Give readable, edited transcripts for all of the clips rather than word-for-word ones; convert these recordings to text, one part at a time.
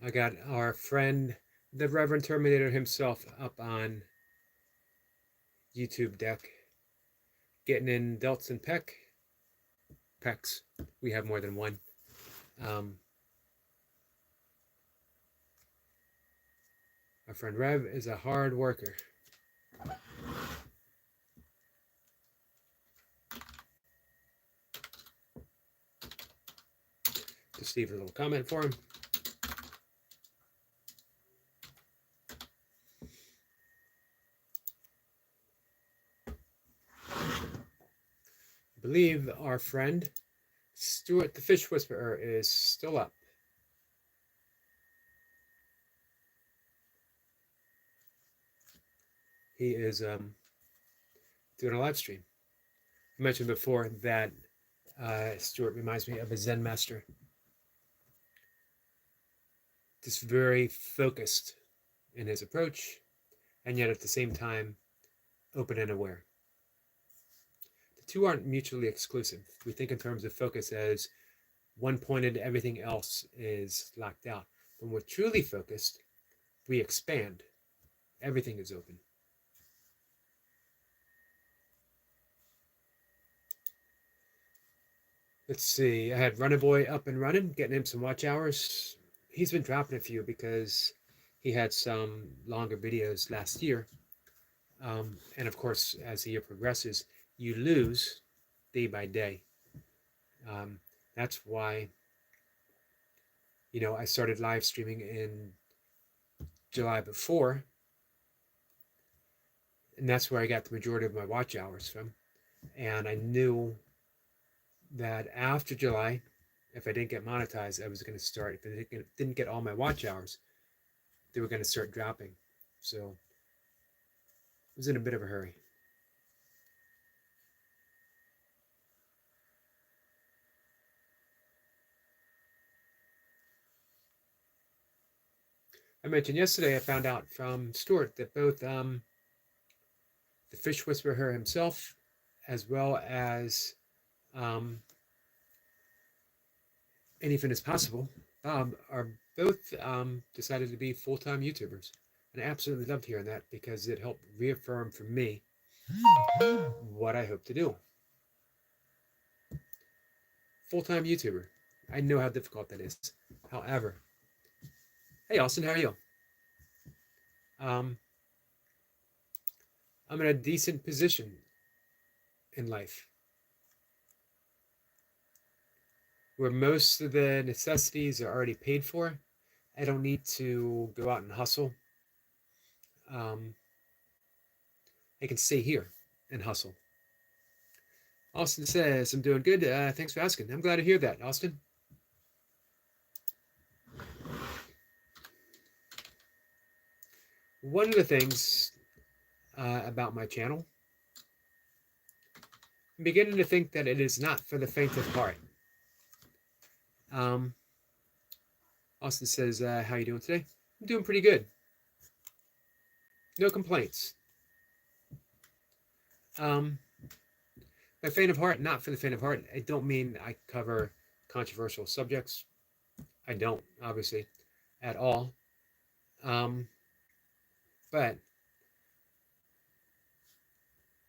I got our friend, the Reverend Terminator himself, up on YouTube deck, getting in delts and pecs. We have more than one. Um, our friend Rev is a hard worker. Just leave a little comment for him. I believe our friend Stuart the Fish Whisperer is still up. He is doing a live stream. I mentioned before that Stuart reminds me of a Zen master. Just very focused in his approach, and yet at the same time open and aware. The two aren't mutually exclusive. We think in terms of focus as one pointed, everything else is locked out. When we're truly focused, we expand. Everything is open. Let's see. I had Runner Boy up and running, getting him some watch hours. He's been dropping a few because he had some longer videos last year. And of course, as the year progresses, you lose day by day. That's why, I started live streaming in July before, and that's where I got the majority of my watch hours from. And I knew that after July, if I didn't get monetized, I was going to start. If I didn't get all my watch hours, they were going to start dropping. So I was in a bit of a hurry. I mentioned yesterday I found out from Stuart that both the Fish Whisperer himself, as well as Anything is Possible, Bob, are both decided to be full-time YouTubers. And I absolutely loved hearing that because it helped reaffirm for me what I hope to do. Full-time YouTuber. I know how difficult that is. However, hey Austin, how are you? I'm in a decent position in life where most of the necessities are already paid for. I don't need to go out and hustle. I can stay here and hustle. Austin says, I'm doing good. Thanks for asking. I'm glad to hear that, Austin. One of the things about my channel, I'm beginning to think that it is not for the faint of heart. Austin says, how you doing today? I'm doing pretty good. No complaints. By faint of heart, not for the faint of heart. I don't mean I cover controversial subjects. I don't, obviously, at all. But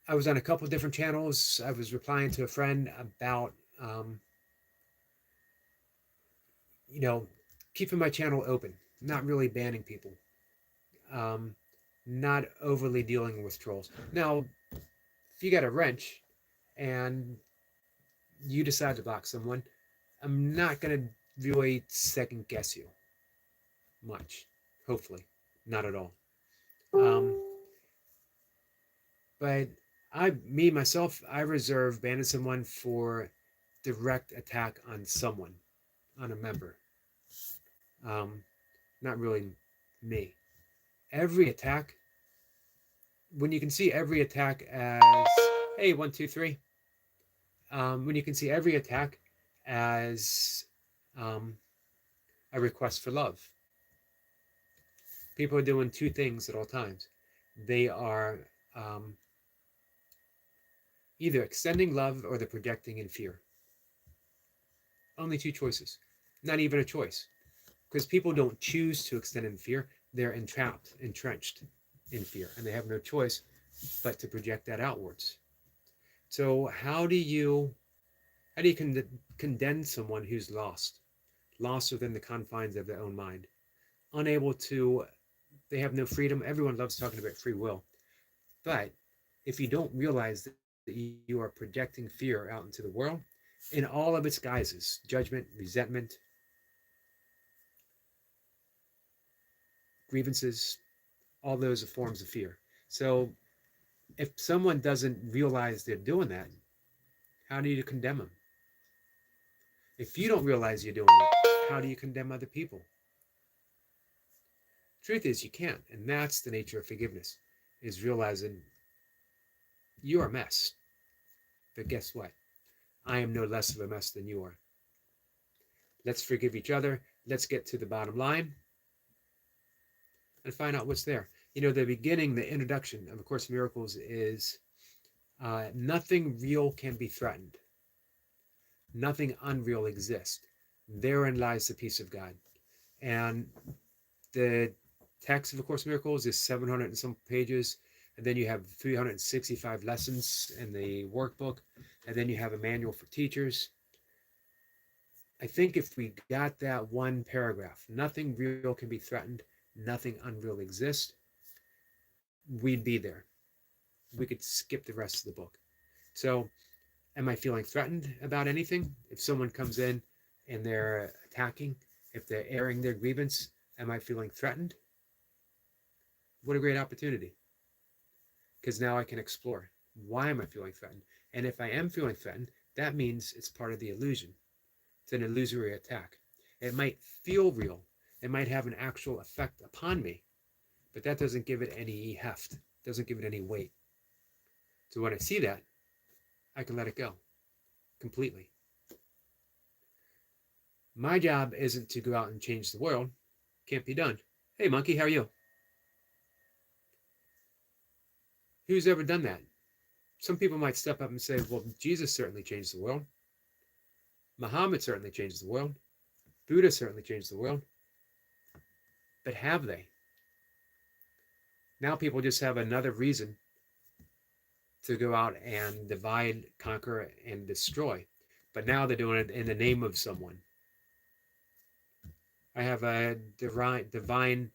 I was on a couple of different channels. I was replying to a friend about, keeping my channel open, not really banning people, not overly dealing with trolls. Now, if you got a wrench and you decide to block someone, I'm not going to really second guess you much. Hopefully, not at all. But myself, I reserve banning someone for direct attack on someone, on a member. Not really me. Every attack, when you can see every attack as, hey, 1, 2, 3. When you can see every attack as a request for love. People are doing two things at all times. They are either extending love or they're projecting in fear. Only two choices. Not even a choice. because people don't choose to extend in fear. They're entrenched in fear, and they have no choice but to project that outwards. So how do you condemn someone who's lost within the confines of their own mind, unable to, they have no freedom. Everyone loves talking about free will, but if you don't realize that you are projecting fear out into the world in all of its guises, judgment, resentment, grievances, all those are forms of fear. So if someone doesn't realize they're doing that, how do you condemn them? If you don't realize you're doing it, how do you condemn other people? Truth is, you can't, and that's the nature of forgiveness: is realizing you're a mess, but guess what? I am no less of a mess than you are. Let's forgive each other. Let's get to the bottom line and find out what's there. The beginning, the introduction of A Course in Miracles is nothing real can be threatened. Nothing unreal exists. Therein lies the peace of God. And the text of A Course in Miracles is 700 and some pages. And then you have 365 lessons in the workbook. And then you have a manual for teachers. I think if we got that one paragraph, nothing real can be threatened, nothing unreal exists, we'd be there. We could skip the rest of the book. So, am I feeling threatened about anything? If someone comes in and they're attacking, if they're airing their grievance, am I feeling threatened? What a great opportunity. Because now I can explore. Why am I feeling threatened? And if I am feeling threatened, that means it's part of the illusion. It's an illusory attack. It might feel real. It might have an actual effect upon me, but that doesn't give it any heft, doesn't give it any weight. So when I see that, I can let it go completely. My job isn't to go out and change the world. Can't be done. Hey, monkey, how are you? Who's ever done that? Some people might step up and say, well, Jesus certainly changed the world. Muhammad certainly changed the world. Buddha certainly changed the world. But have they? Now people just have another reason to go out and divide, conquer, and destroy. But now they're doing it in the name of someone. I have a divine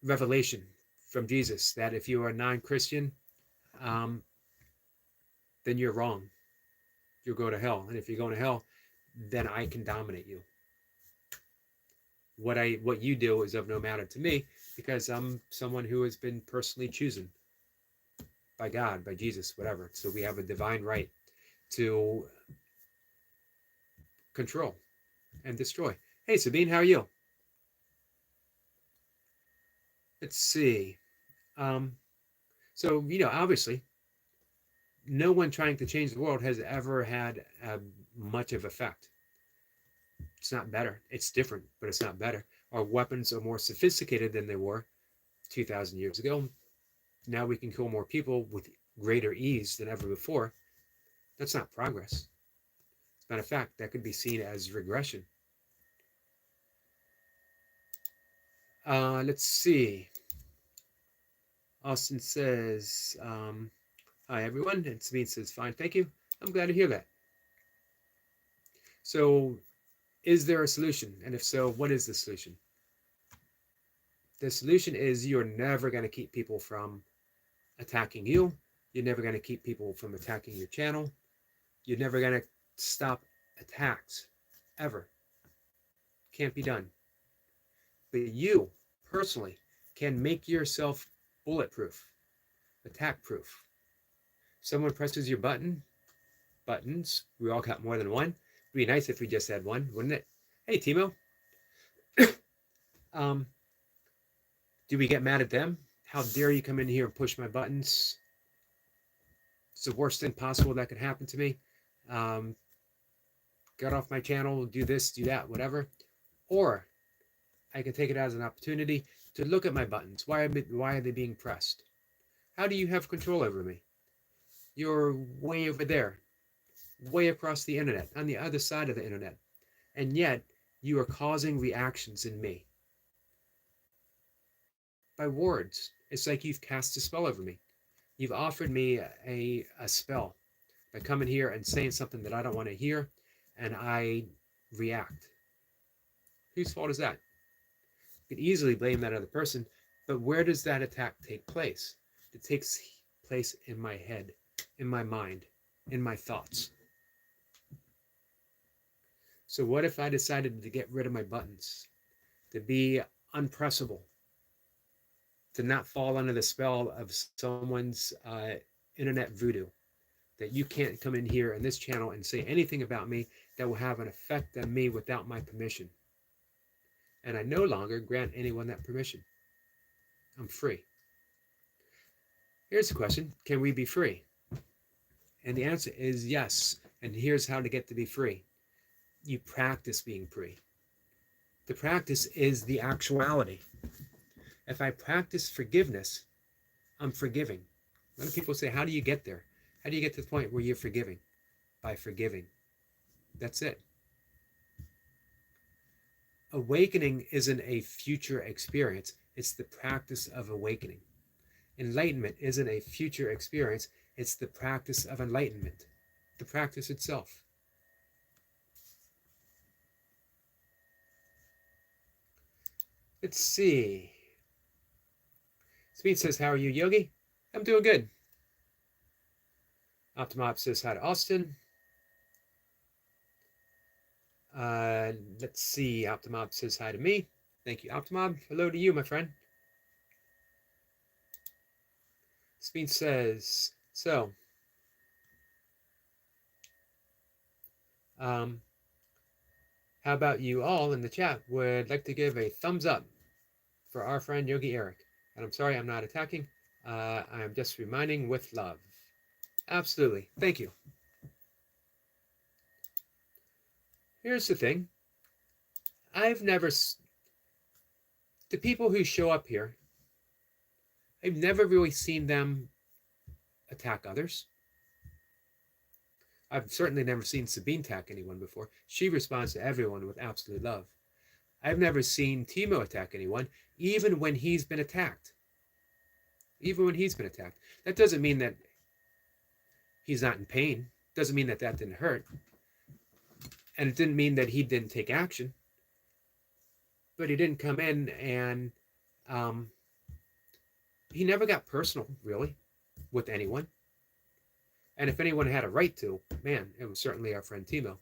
revelation from Jesus that if you are non-Christian, then you're wrong. You'll go to hell. And if you're going to hell, then I can dominate you. What you do is of no matter to me, because I'm someone who has been personally chosen by God, by Jesus, whatever. So we have a divine right to control and destroy. Hey, Sabine, how are you? Let's see. So, obviously, no one trying to change the world has ever had much of effect. It's not better. It's different, but it's not better. Our weapons are more sophisticated than they were 2,000 years ago. Now we can kill more people with greater ease than ever before. That's not progress. As a matter of fact, that could be seen as regression. Let's see. Austin says, hi, everyone. And Sabine says, fine, thank you. I'm glad to hear that. So, is there a solution? And if so, what is the solution? The solution is you're never going to keep people from attacking you. You're never going to keep people from attacking your channel. You're never going to stop attacks, ever. Can't be done. But you, personally, can make yourself bulletproof, attack-proof. Someone presses your buttons, we all got more than one. It'd be nice if we just had one, wouldn't it? Hey, Timo. Do we get mad at them? How dare you come in here and push my buttons? It's the worst thing possible that could happen to me. Get off my channel, do this, do that, whatever. Or I can take it as an opportunity to look at my buttons. Why are they being pressed? How do you have control over me? You're way over there, way across the internet, on the other side of the internet. And yet, you are causing reactions in me by words. It's like you've cast a spell over me. You've offered me a spell by coming here and saying something that I don't want to hear, and I react. Whose fault is that? You could easily blame that other person, but where does that attack take place? It takes place in my head, in my mind, in my thoughts. So what if I decided to get rid of my buttons, to be unpressable, to not fall under the spell of someone's internet voodoo, that you can't come in here in this channel and say anything about me that will have an effect on me without my permission. And I no longer grant anyone that permission. I'm free. Here's the question, can we be free? And the answer is yes. And here's how to get to be free. You practice being free. The practice is the actuality. If I practice forgiveness, I'm forgiving. A lot of people say, how do you get there? How do you get to the point where you're forgiving? By forgiving. That's it. Awakening isn't a future experience. It's the practice of awakening. Enlightenment isn't a future experience. It's the practice of enlightenment. The practice itself. Let's see. Speed says, how are you, Yogi? I'm doing good. Optimob says hi to Austin. Let's see. Optimob says hi to me. Thank you, Optimob. Hello to you, my friend. Speed says, so, how about you all in the chat would like to give a thumbs up for our friend Yogi Eric? And I'm sorry, I'm not attacking. I'm just reminding with love. Absolutely. Thank you. Here's the thing. The people who show up here, I've never really seen them attack others. I've certainly never seen Sabine attack anyone before. She responds to everyone with absolute love. I've never seen Timo attack anyone, even when he's been attacked. Even when he's been attacked. That doesn't mean that he's not in pain. Doesn't mean that that didn't hurt. And it didn't mean that he didn't take action. But he didn't come in and he never got personal, really, with anyone. And if anyone had a right to, man, it was certainly our friend Timo.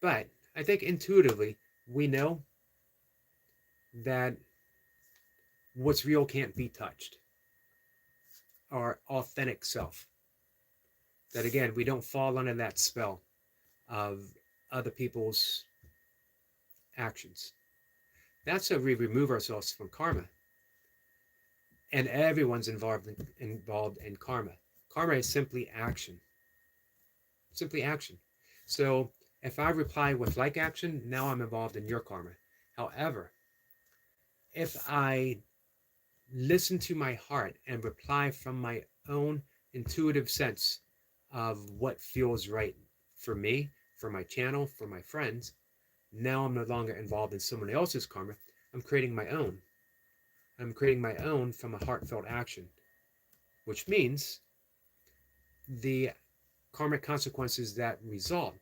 But I think intuitively, we know that what's real can't be touched. Our authentic self. That again, we don't fall under that spell of other people's actions. That's how we remove ourselves from karma. And everyone's involved in karma. Karma is simply action. Simply action. So if I reply with like action, now I'm involved in your karma. However, if I listen to my heart and reply from my own intuitive sense of what feels right for me, for my channel, for my friends, now I'm no longer involved in someone else's karma. I'm creating my own. I'm creating my own from a heartfelt action, which means the karmic consequences that result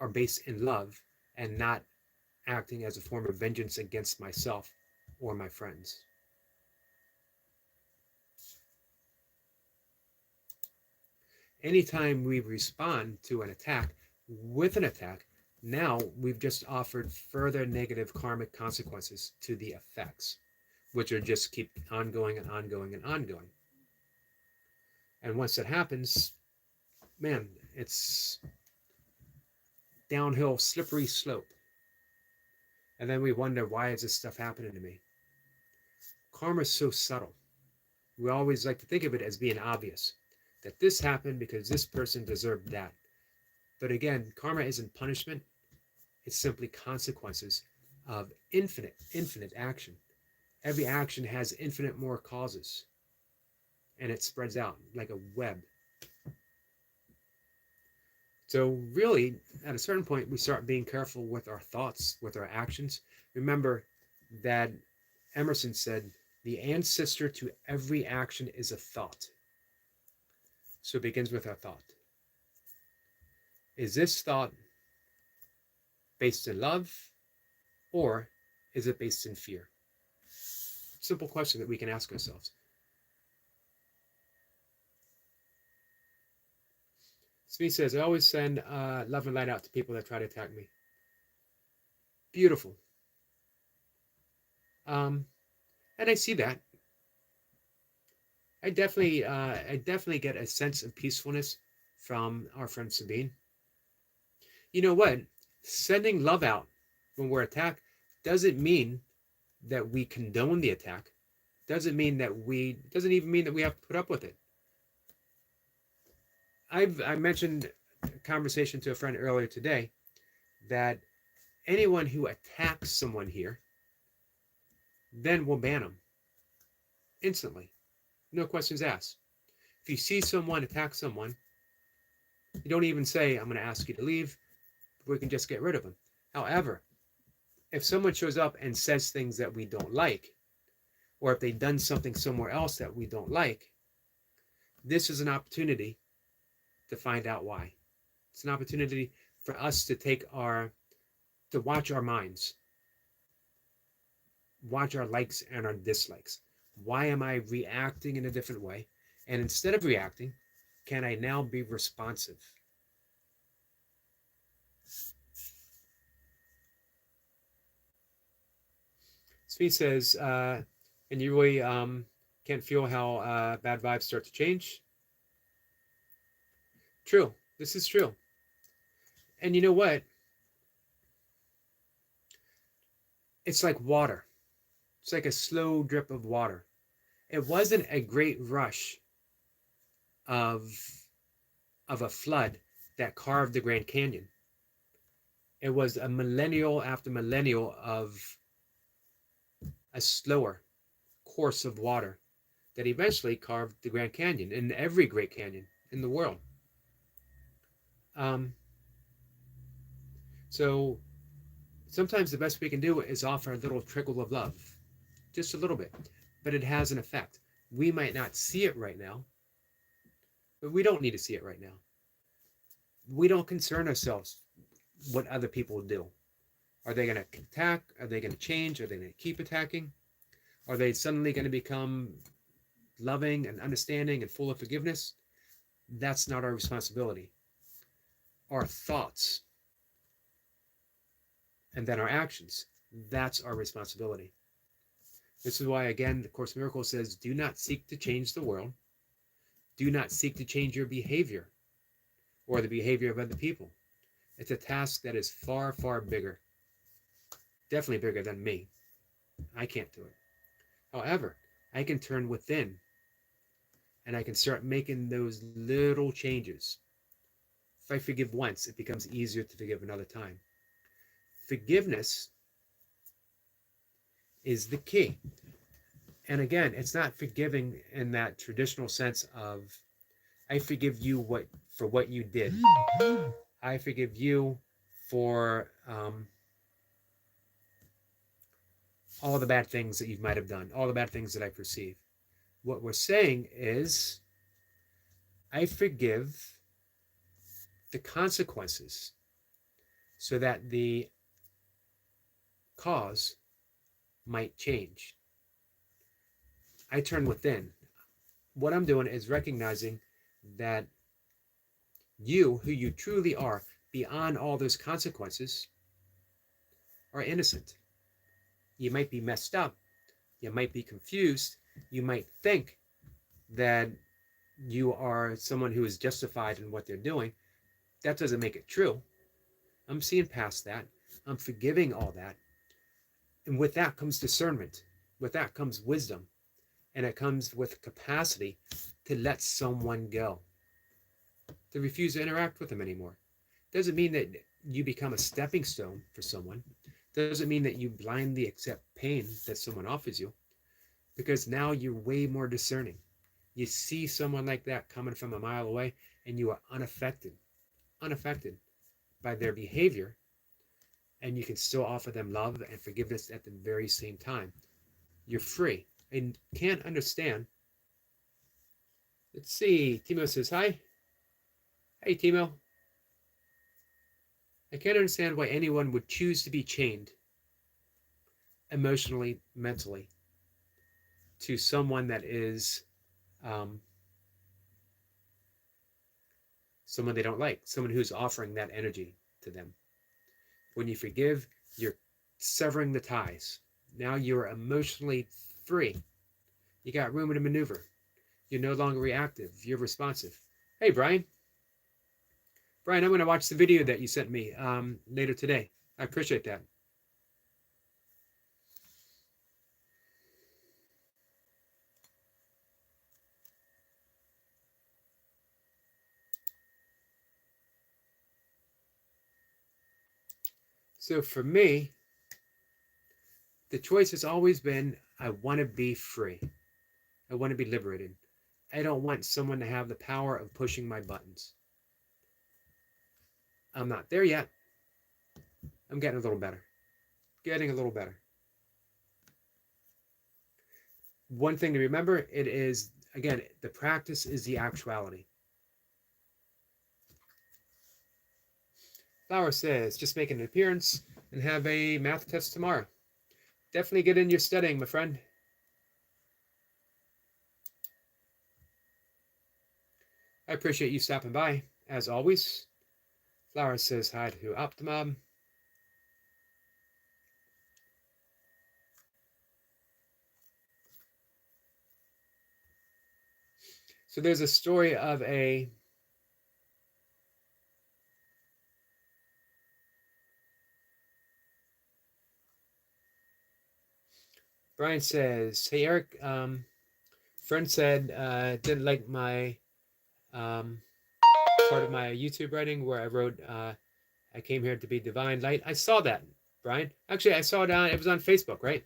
are based in love and not acting as a form of vengeance against myself or my friends. Anytime we respond to an attack with an attack, now we've just offered further negative karmic consequences to the effects, which are just keep ongoing and ongoing and ongoing. And once that happens, man, it's downhill, slippery slope. And then we wonder, why is this stuff happening to me? Karma is so subtle. We always like to think of it as being obvious, that this happened because this person deserved that. But again, karma isn't punishment. It's simply consequences of infinite action. Every action has infinite more causes. And it spreads out like a web. So really, at a certain point, we start being careful with our thoughts, with our actions. Remember that Emerson said, the ancestor to every action is a thought. So it begins with our thought. Is this thought based in love, or is it based in fear? Simple question that we can ask ourselves. Smee says, I always send love and light out to people that try to attack me. Beautiful. And I see that. I definitely get a sense of peacefulness from our friend Sabine. You know what? Sending love out when we're attacked doesn't mean that we condone the attack. Doesn't even mean that we have to put up with it. I mentioned a conversation to a friend earlier today that anyone who attacks someone here, then we'll ban them instantly. No questions asked. If you see someone attack someone, you don't even say, I'm going to ask you to leave. We can just get rid of them. However, if someone shows up and says things that we don't like, or if they've done something somewhere else that we don't like, this is an opportunity to find out why. It's an opportunity for us to watch our minds, watch our likes and our dislikes. Why am I reacting in a different way? And instead of reacting, can I now be responsive? Smee says, and you really can't feel how bad vibes start to change. True. This is true. And you know what? It's like water. It's like a slow drip of water. It wasn't a great rush of a flood that carved the Grand Canyon. It was a millennial after millennial of a slower course of water that eventually carved the Grand Canyon and every great canyon in the world. So sometimes the best we can do is offer a little trickle of love, just a little bit, but it has an effect. We might not see it right now, but we don't need to see it right now. We don't concern ourselves what other people do. Are they going to attack? Are they going to change? Are they going to keep attacking? Are they suddenly going to become loving and understanding and full of forgiveness? That's not our responsibility. Our thoughts and then our actions, that's our responsibility. This is why, again, the Course in Miracles says, do not seek to change the world. Do not seek to change your behavior or the behavior of other people. It's a task that is far, far bigger. Definitely bigger than me. I can't do it. However, I can turn within and I can start making those little changes. If I forgive once, it becomes easier to forgive another time. Forgiveness is the key. And again, it's not forgiving in that traditional sense of, I forgive you for what you did. I forgive you for all the bad things that you might have done, all the bad things that I perceive. What we're saying is, I forgive the consequences so that the cause might change. I turn within. What I'm doing is recognizing that you, who you truly are, beyond all those consequences, are innocent. You might be messed up. You might be confused. You might think that you are someone who is justified in what they're doing. That doesn't make it true. I'm seeing past that. I'm forgiving all that. And with that comes discernment. With that comes wisdom. And it comes with capacity to let someone go, to refuse to interact with them anymore. Doesn't mean that you become a stepping stone for someone. Doesn't mean that you blindly accept pain that someone offers you, because now you're way more discerning. You see someone like that coming from a mile away and you are unaffected unaffected by their behavior, and you can still offer them love and forgiveness at the very same time. You're free. I can't understand. Let's see. Timo says hi. Hey, Timo. I can't understand why anyone would choose to be chained emotionally, mentally, to someone that is someone they don't like, someone who's offering that energy to them. When you forgive, you're severing the ties. Now you're emotionally free. You got room to maneuver. You're no longer reactive. You're responsive. Hey, Brian. Brian, I'm going to watch the video that you sent me later today. I appreciate that. So for me, the choice has always been, I want to be free. I want to be liberated. I don't want someone to have the power of pushing my buttons. I'm not there yet. I'm getting a little better. Getting a little better. One thing to remember, it is, again, the practice is the actuality. Flower says, just making an appearance and have a math test tomorrow. Definitely get in your studying, my friend. I appreciate you stopping by, as always. Flower says hi to Optimum. So there's a story of a Brian says, hey Eric, friend said didn't like my part of my YouTube writing where I wrote I came here to be divine light. I saw that, Brian. Actually, I saw it it was on Facebook, right?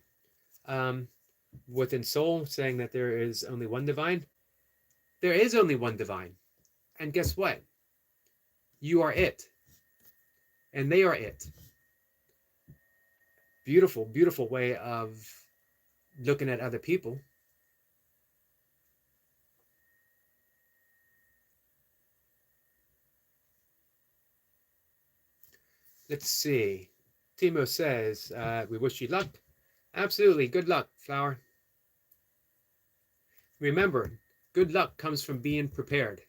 Within Soul saying that there is only one divine. There is only one divine. And guess what? You are it. And they are it. Beautiful, beautiful way of looking at other people. Let's see. Timo says, we wish you luck. Absolutely. Good luck, Flower. Remember, good luck comes from being prepared,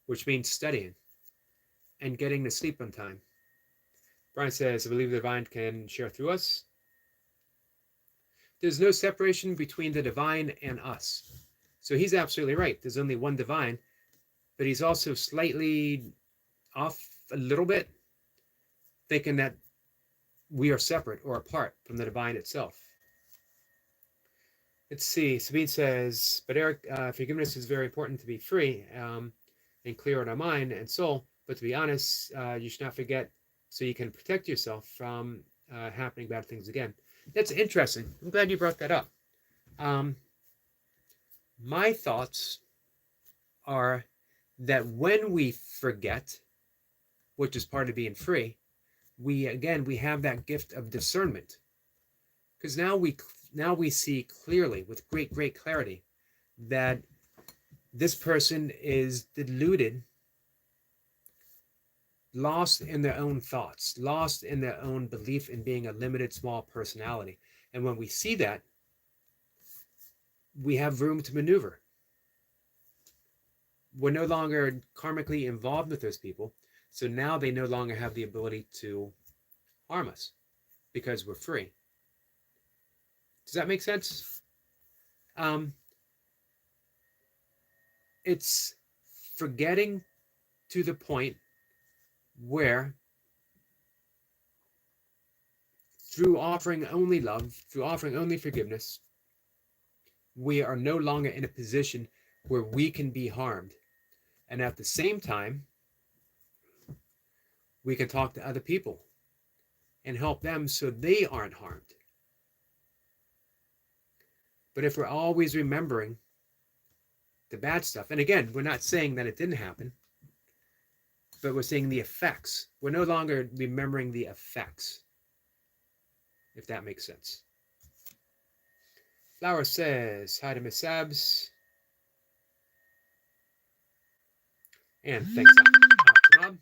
which means studying and getting to sleep on time. Brian says, I believe the divine can share through us. There's no separation between the divine and us. So he's absolutely right. There's only one divine, but he's also slightly off a little bit, thinking that we are separate or apart from the divine itself. Let's see. Sabine says, but Eric, forgiveness is very important to be free and clear in our mind and soul. But to be honest, you should not forget so you can protect yourself from happening bad things again. That's interesting. I'm glad you brought that up. My thoughts are that when we forget, which is part of being free, we have that gift of discernment, because now we see clearly with great clarity that this person is deluded, lost in their own thoughts, lost in their own belief in being a limited small personality. And when we see that, we have room to maneuver. We're no longer karmically involved with those people, so now they no longer have the ability to harm us because we're free. Does that make sense? It's forgetting to the point where through offering only love, through offering only forgiveness, we are no longer in a position where we can be harmed. And at the same time, we can talk to other people and help them so they aren't harmed. But if we're always remembering the bad stuff, and again, we're not saying that it didn't happen, but we're seeing the effects. We're no longer remembering the effects, if that makes sense. Flower says, hi to Miss Sabs. And thanks out to Mob.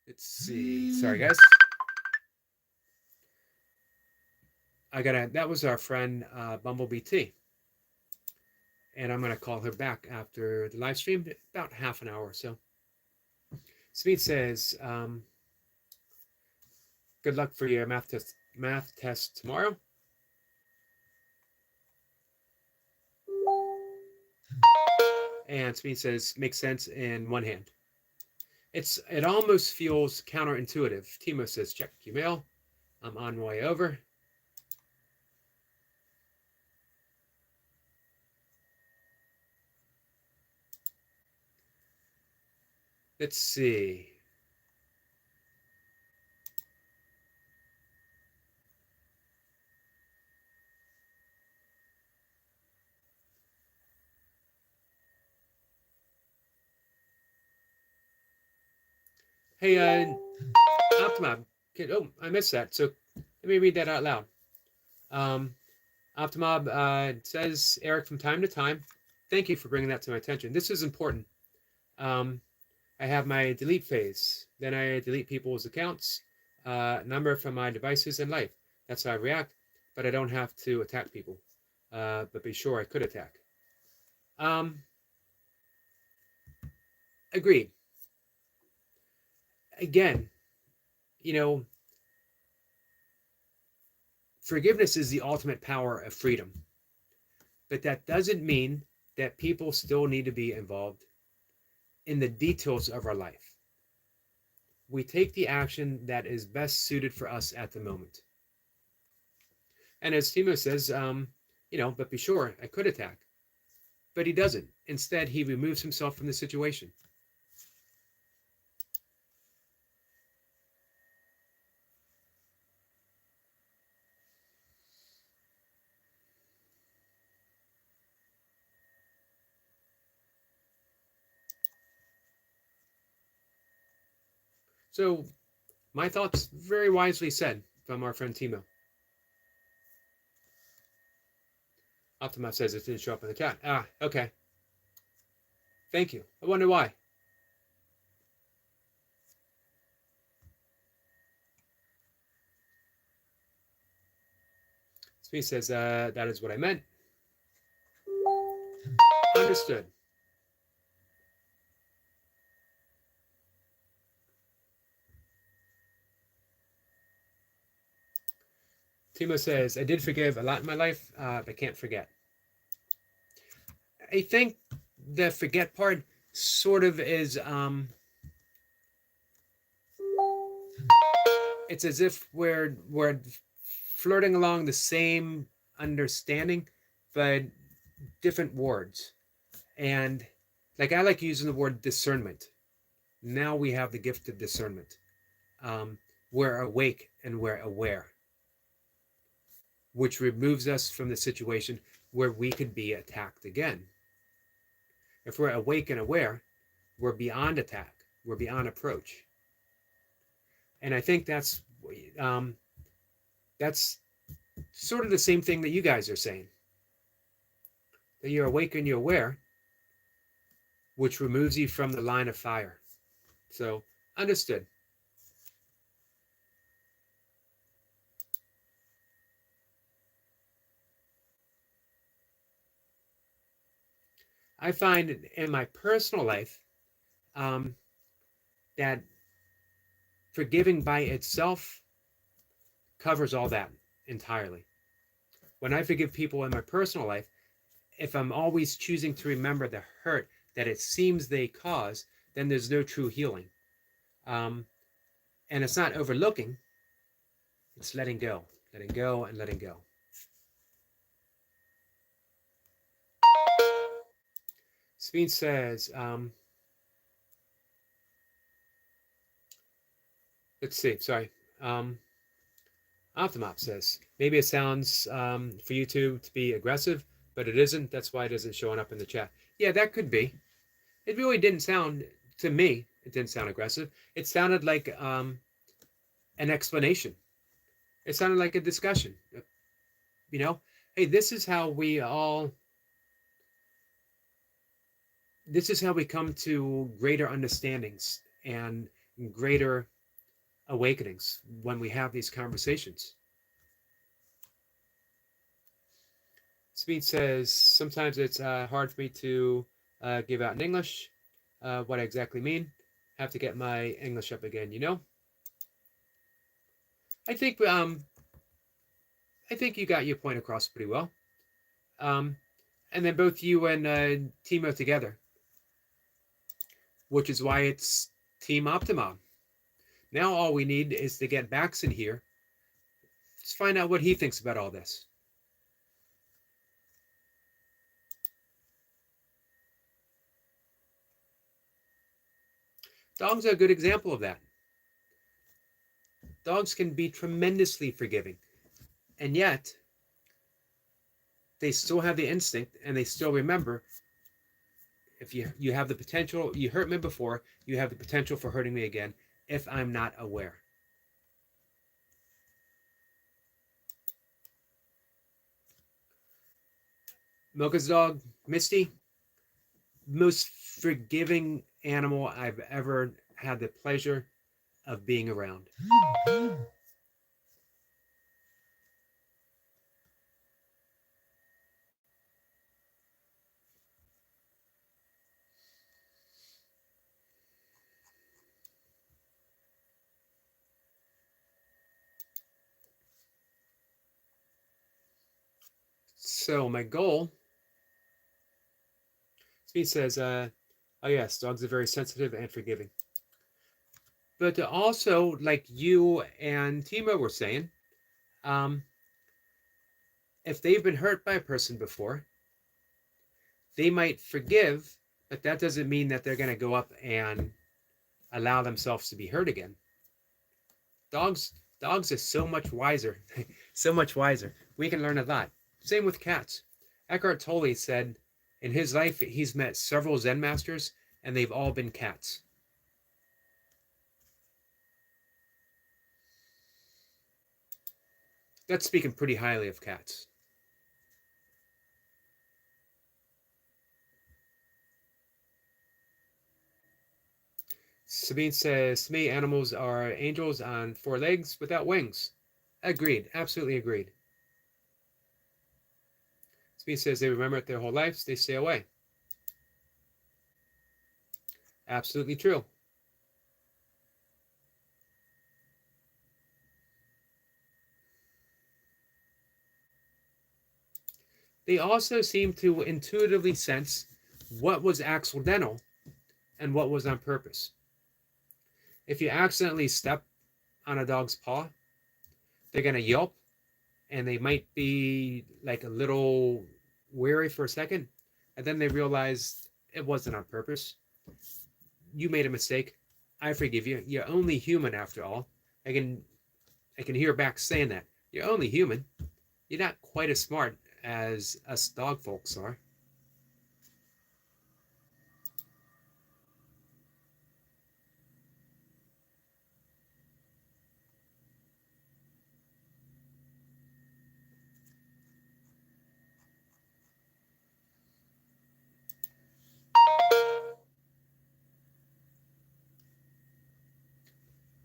Let's see. Sorry, guys. That was our friend Bumblebee T. And I'm going to call her back after the live stream, about half an hour or so. Speed says, good luck for your math test tomorrow. And Speed says, makes sense in one hand. It almost feels counterintuitive. Timo says, check your mail. I'm on my way over. Let's see. Hey, Optimab. Oh, I missed that. So let me read that out loud. Optimab says, Eric, from time to time, thank you for bringing that to my attention. This is important. I have my delete phase. Then I delete people's accounts, number from my devices and life. That's how I react, but I don't have to attack people. But be sure I could attack. Agreed. Again, forgiveness is the ultimate power of freedom. But that doesn't mean that people still need to be involved in the details of our life. We take the action that is best suited for us at the moment. And as Timo says, but be sure I could attack. But he doesn't. Instead, he removes himself from the situation. So, my thoughts, very wisely said from our friend Timo. Optima says it didn't show up in the chat. Ah, okay. Thank you. I wonder why. Smee says, that is what I meant. Understood. Timo says, I did forgive a lot in my life, but can't forget. I think the forget part sort of is, it's as if we're flirting along the same understanding, but different words. And like I like using the word discernment. Now we have the gift of discernment. We're awake and we're aware, which removes us from the situation where we could be attacked again. If we're awake and aware, we're beyond attack. We're beyond approach. And I think that's sort of the same thing that you guys are saying. That you're awake and you're aware, which removes you from the line of fire. So, understood. I find in my personal life that forgiving by itself covers all that entirely. When I forgive people in my personal life, if I'm always choosing to remember the hurt that it seems they cause, then there's no true healing. And it's not overlooking, it's letting go and letting go. Speen says, let's see, sorry. Optimop says, maybe it sounds for you two to be aggressive, but it isn't. That's why it isn't showing up in the chat. Yeah, that could be. It really didn't sound, to me, it didn't sound aggressive. It sounded like an explanation. It sounded like a discussion. You know, hey, this is how we come to greater understandings and greater awakenings when we have these conversations. Speed says, sometimes it's hard for me to give out in English what I exactly mean. Have to get my English up again, you know? I think you got your point across pretty well. And then both you and Timo together, which is why it's Team Optima. Now all we need is to get Bax in here. Let's find out what he thinks about all this. Dogs are a good example of that. Dogs can be tremendously forgiving, and yet they still have the instinct and they still remember, if you have the potential, you hurt me before, you have the potential for hurting me again if I'm not aware. Mocha's dog, Misty, most forgiving animal I've ever had the pleasure of being around. So my goal, Speed says, oh yes, dogs are very sensitive and forgiving. But also, like you and Timo were saying, if they've been hurt by a person before, they might forgive, but that doesn't mean that they're going to go up and allow themselves to be hurt again. Dogs are so much wiser, so much wiser. We can learn a lot. Same with cats. Eckhart Tolle said in his life he's met several Zen masters and they've all been cats. That's speaking pretty highly of cats. Sabine says, to me, animals are angels on four legs without wings. Agreed. Absolutely agreed. Sabine says they remember it their whole lives. They stay away. Absolutely true. They also seem to intuitively sense what was accidental and what was on purpose. If you accidentally step on a dog's paw, they're going to yelp and they might be like a little wary for a second, and then they realize it wasn't on purpose. You made a mistake. I forgive you. You're only human after all. I can hear Bax saying that. You're only human. You're not quite as smart as us dog folks are.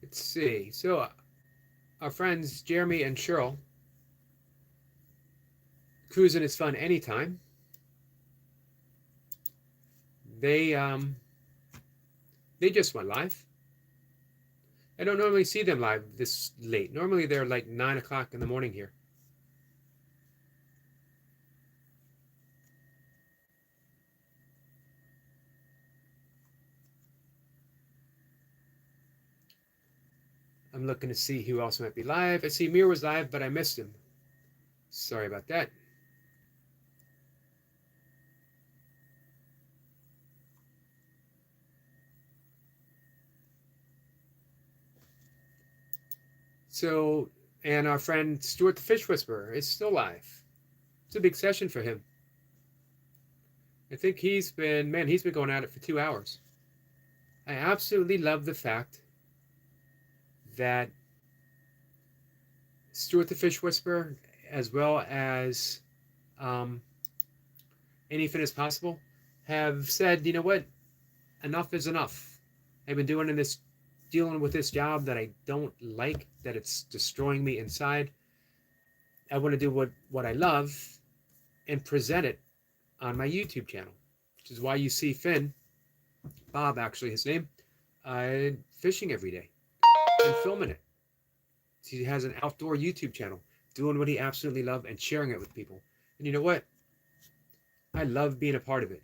Let's see. So our friends Jeremy and Cheryl, cruising is fun anytime. They just went live. I don't normally see them live this late. Normally they're like 9 o'clock in the morning here. I'm looking to see who else might be live. I see Mir was live, but I missed him. Sorry about that. So, and our friend Stuart the Fish Whisperer is still live. It's a big session for him. I think he's been going at it for 2 hours. I absolutely love the fact that Stuart the Fish Whisperer, as well as um, Anything is Possible, have said, you know what, enough is enough. I've been dealing with this job that I don't like, that it's destroying me inside. I want to do what I love and present it on my YouTube channel, which is why you see Finn, Bob actually his name, fishing every day and filming it. He has an outdoor YouTube channel, doing what he absolutely loves and sharing it with people. And you know what? I love being a part of it.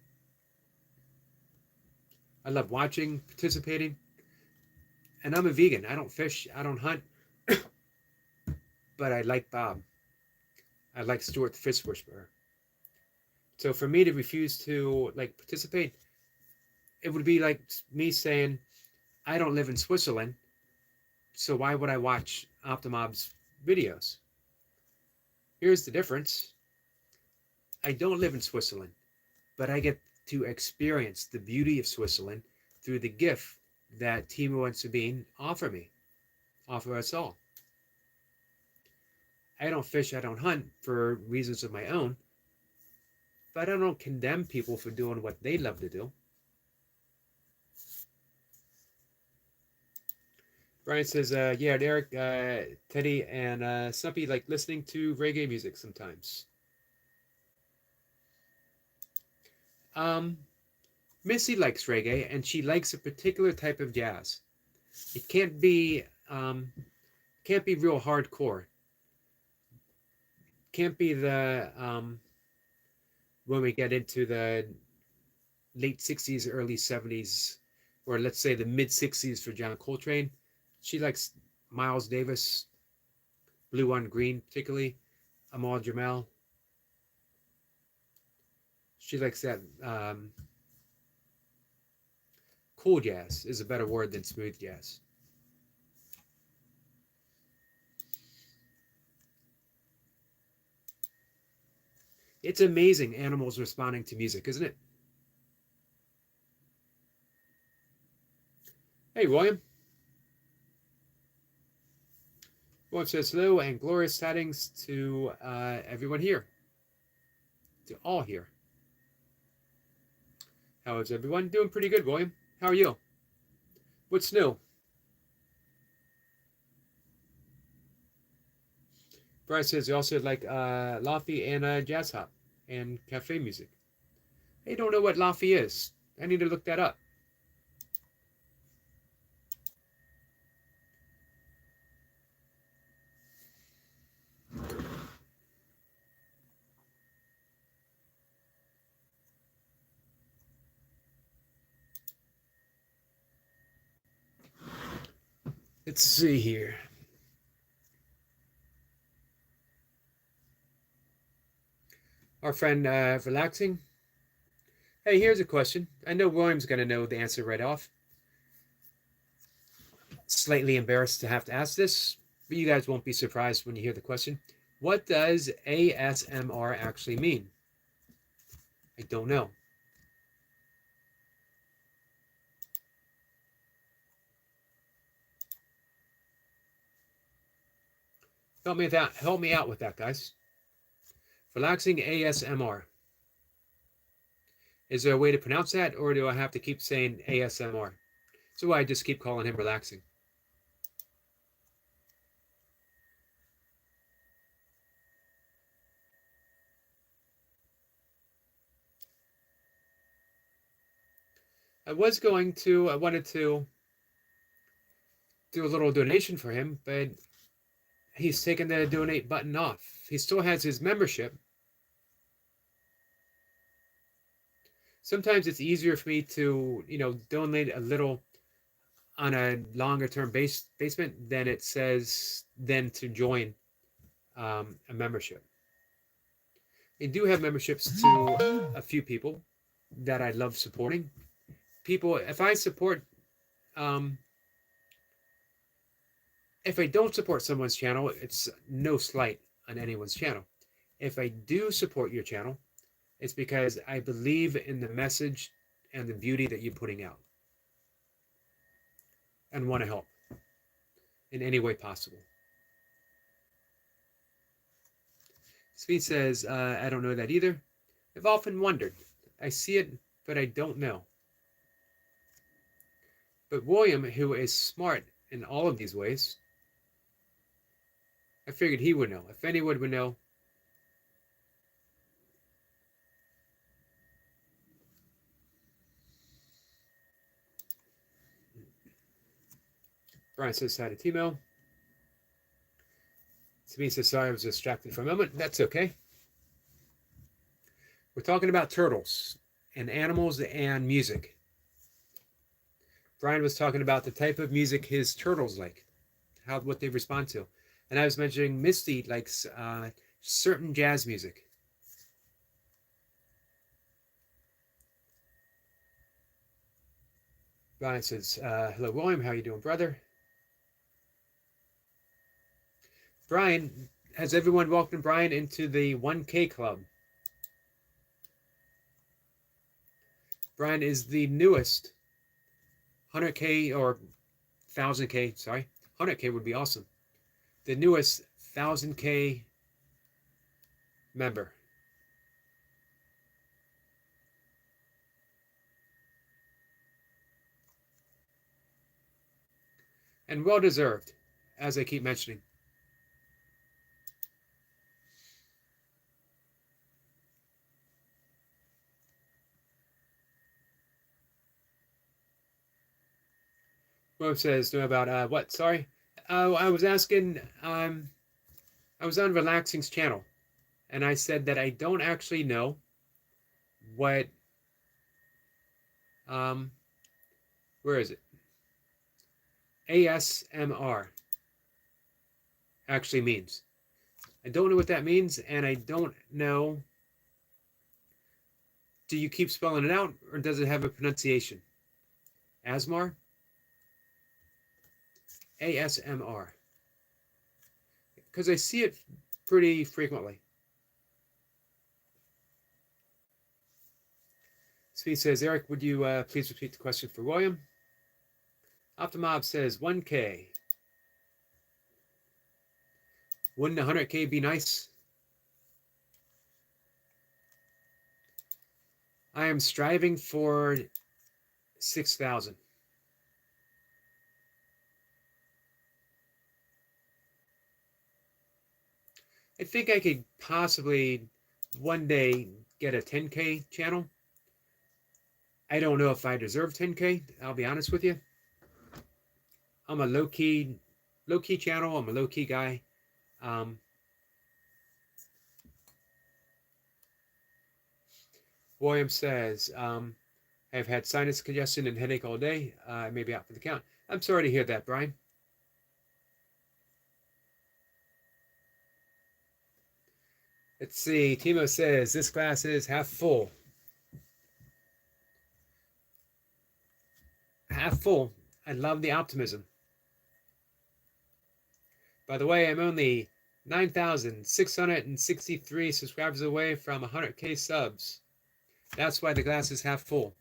I love watching, participating. And I'm a vegan. I don't fish, I don't hunt. But I like Bob. I like Stuart the Fish Whisperer. So for me to refuse to participate, it would be like me saying, I don't live in Switzerland, so why would I watch Optimob's videos? Here's the difference. I don't live in Switzerland, but I get to experience the beauty of Switzerland through the gift that Timo and Sabine offer us all. I don't fish, I don't hunt for reasons of my own, but I don't condemn people for doing what they love to do. Brian says, yeah, Derek, Teddy, and Stumpy like listening to reggae music sometimes. Missy likes reggae, and she likes a particular type of jazz. It can't be real hardcore. Can't be the when we get into the late 60s, early 70s, or let's say the mid 60s for John Coltrane. She likes Miles Davis, Blue on Green, particularly Amal Jamal. She likes that cool jazz is a better word than smooth jazz. It's amazing animals responding to music, isn't it? Hey, William. William says hello and glorious tidings to everyone here. To all here. How is everyone? Doing pretty good, William. How are you? What's new? Bryce says he also like Lofi and jazz hop and cafe music. I don't know what Lofi is. I need to look that up. Let's see here. Our friend relaxing. Hey, here's a question. I know William's going to know the answer right off. Slightly embarrassed to have to ask this, but you guys won't be surprised when you hear the question. What does ASMR actually mean? I don't know. Help me out with that, guys. Relaxing ASMR. Is there a way to pronounce that, or do I have to keep saying ASMR? So I just keep calling him relaxing. I wanted to do a little donation for him, but he's taken the donate button off. He still has his membership. Sometimes it's easier for me to, donate a little on a longer term basement than it says then to join a membership. I do have memberships to a few people that I love supporting. People, if I don't support someone's channel, it's no slight on anyone's channel. If I do support your channel, It's because I believe in the message and the beauty that you're putting out and want to help in any way possible. Speed says, I don't know that either. I've often wondered. I see it, but I don't know. But William, who is smart in all of these ways, I figured he would know. If anyone would know, Brian says hi to Timo. Sabine says, sorry, I was distracted for a moment. That's okay. We're talking about turtles and animals and music. Brian was talking about the type of music his turtles like, what they respond to. And I was mentioning Misty likes certain jazz music. Brian says, hello, William. How you doing, brother? Brian, has everyone welcomed Brian into the 1K club? Brian is the newest 100K or 1000K, sorry. 100K would be awesome. The newest 1000K member. And well deserved, as I keep mentioning. Mo says, know about what? Sorry. I was asking, I was on Relaxing's channel, and I said that I don't actually know what, where is it? ASMR actually means. I don't know what that means, and I don't know. Do you keep spelling it out, or does it have a pronunciation? ASMR? ASMR. Because I see it pretty frequently. Speed says, Eric, would you please repeat the question for William? Optimob says 1K. Wouldn't 100K be nice? I am striving for 6,000. I think I could possibly one day get a 10K channel. I don't know if I deserve 10K, I'll be honest with you. I'm a low-key channel. I'm a low-key guy. William says, I've had sinus congestion and headache all day. I may be out for the count. I'm sorry to hear that, Brian. Let's see. Timo says, this glass is half full. Half full. I love the optimism. By the way, I'm only 9,663 subscribers away from 100K subs. That's why the glass is half full.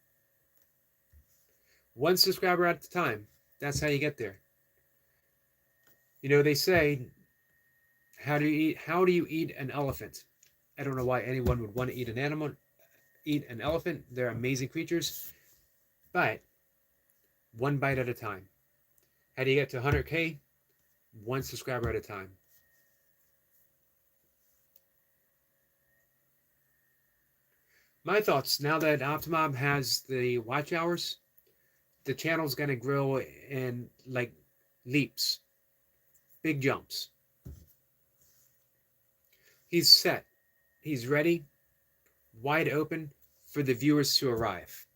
One subscriber at a time. That's how you get there. You know, they say, how do you eat an elephant? I don't know why anyone would want to eat an animal, eat an elephant. They're amazing creatures. But one bite at a time. How do you get to 100K? One subscriber at a time. My thoughts, now that Optimob has the watch hours, the channel's going to grow in like leaps, big jumps. He's set. He's ready, wide open for the viewers to arrive.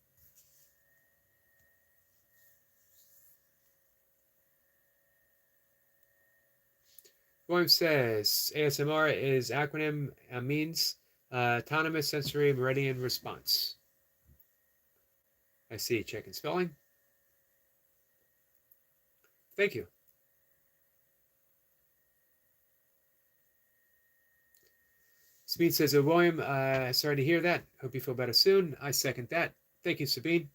William says ASMR is acronym means autonomous sensory meridian response. I see. Checking spelling. Thank you. Sabine says, "Oh, William, sorry to hear that. Hope you feel better soon." I second that. Thank you, Sabine.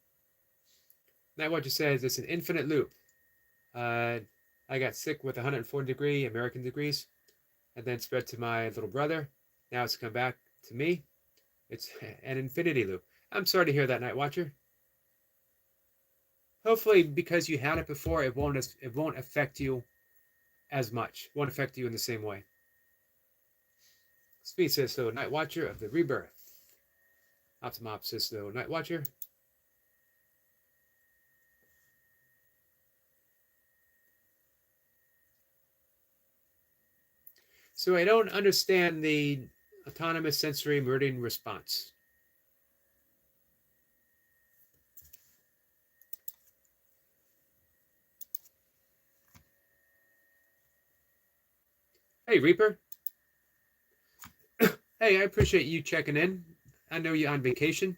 Nightwatcher says, "It's an infinite loop. I got sick with 140 American degrees, and then spread to my little brother. Now it's come back to me. It's an infinity loop." I'm sorry to hear that, Nightwatcher. Hopefully, because you had it before, it won't affect you as much. Won't affect you in the same way. Speed says so. Nightwatcher of the Rebirth. Optimop says so. Nightwatcher. So I don't understand the autonomous sensory meridian response. Hey, Reaper. Hey, I appreciate you checking in. I know you're on vacation.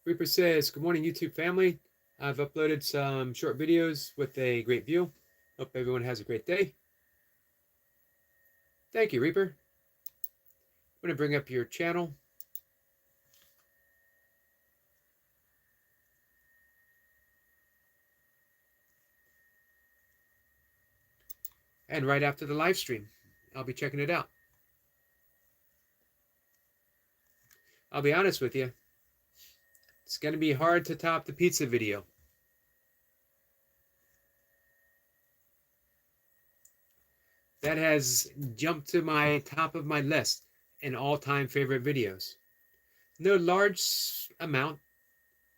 Reaper says, "Good morning, YouTube family. I've uploaded some short videos with a great view. Hope everyone has a great day." Thank you, Reaper. I'm going to bring up your channel. And right after the live stream, I'll be checking it out. I'll be honest with you. It's going to be hard to top the pizza video. That has jumped to my top of my list in all-time favorite videos. No large amount,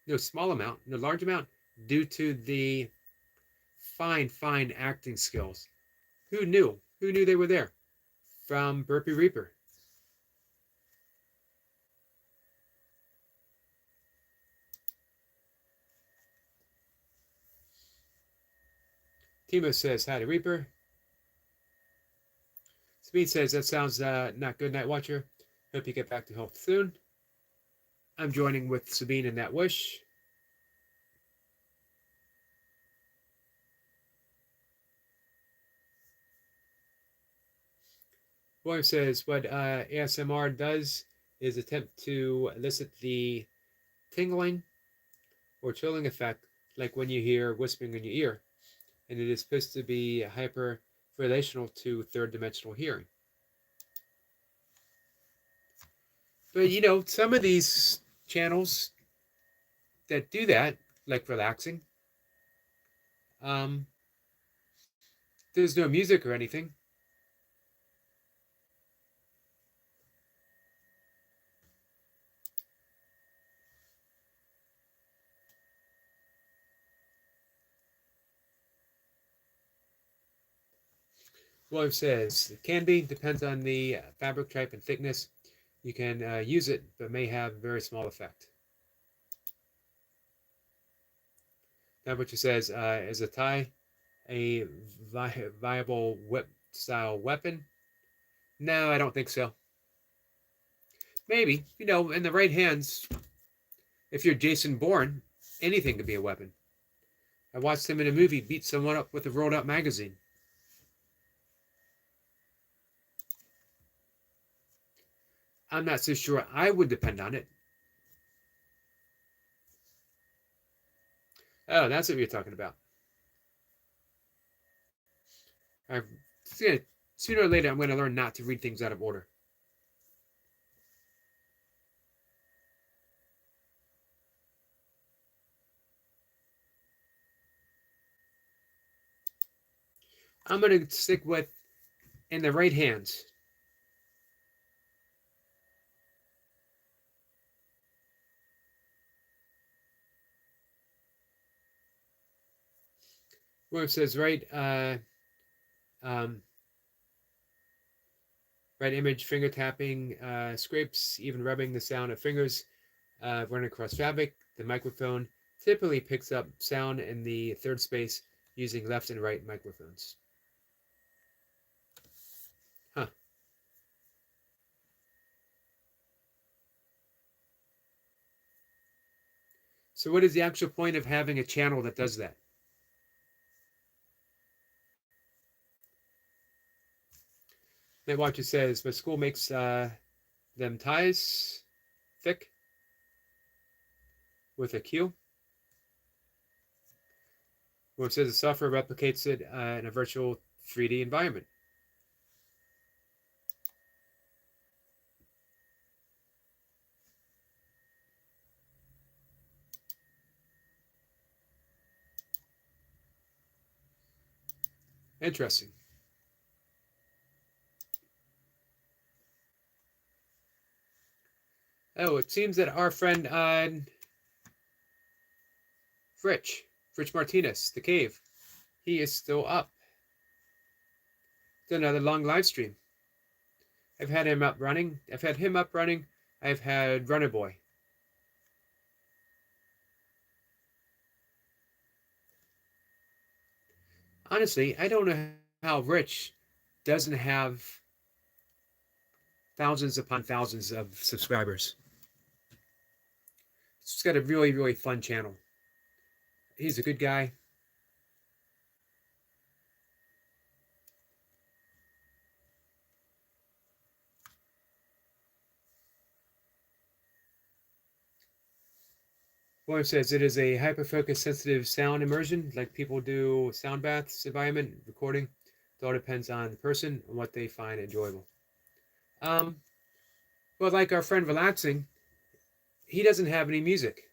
no small amount, no large amount, due to the fine acting skills. Who knew? Who knew they were there? From Burpee Reaper. Timo says, "Hi to Reaper." Speed says, "That sounds not good, Nightwatcher. Hope you get back to health soon." I'm joining with Sabine in that wish. William says, "What ASMR does is attempt to elicit the tingling or chilling effect, like when you hear whispering in your ear, and it is supposed to be hyper relational to third dimensional hearing." But you know, some of these channels that do that, like relaxing, there's no music or anything. William says, "It can be, depends on the fabric type and thickness. You can use it, but may have a very small effect." Nabutcher says, "Is a tie a viable whip style weapon?" No, I don't think so. Maybe, you know, in the right hands, if you're Jason Bourne, anything could be a weapon. I watched him in a movie beat someone up with a rolled up magazine. I'm not so sure I would depend on it. Oh, that's what you're talking about. Sooner or later, I'm going to learn not to read things out of order. I'm going to stick with in the right hands. William says, right image, finger tapping, scrapes, even rubbing the sound of fingers running across fabric. The microphone typically picks up sound in the third space using left and right microphones. Huh. So what is the actual point of having a channel that does that? Night Watcher says, my school makes them ties thick with a Q. Where it says the software replicates it in a virtual 3D environment. Interesting. Oh, it seems that our friend Fritch Martinez, the cave, he is still up. It's another long live stream. I've had him up running. I've had Runner Boy. Honestly, I don't know how Rich doesn't have thousands upon thousands of subscribers. He's got a really, really fun channel. He's a good guy. William says it is a hyper-focused, sensitive sound immersion, like people do sound baths, environment, recording. It all depends on the person and what they find enjoyable. Well, like our friend Relaxing, he doesn't have any music.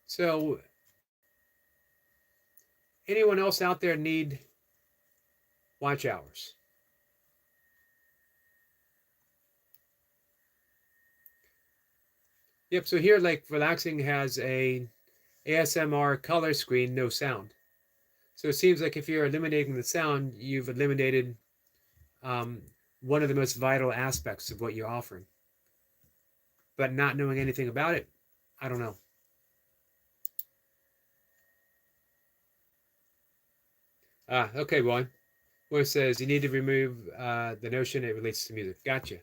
So, anyone else out there need watch hours? Yep, so here, like, Relaxing has a ASMR color screen, no sound. So it seems like if you're eliminating the sound, you've eliminated one of the most vital aspects of what you're offering. But not knowing anything about it, I don't know. Okay, William. Where it says you need to remove the notion it relates to music. Gotcha.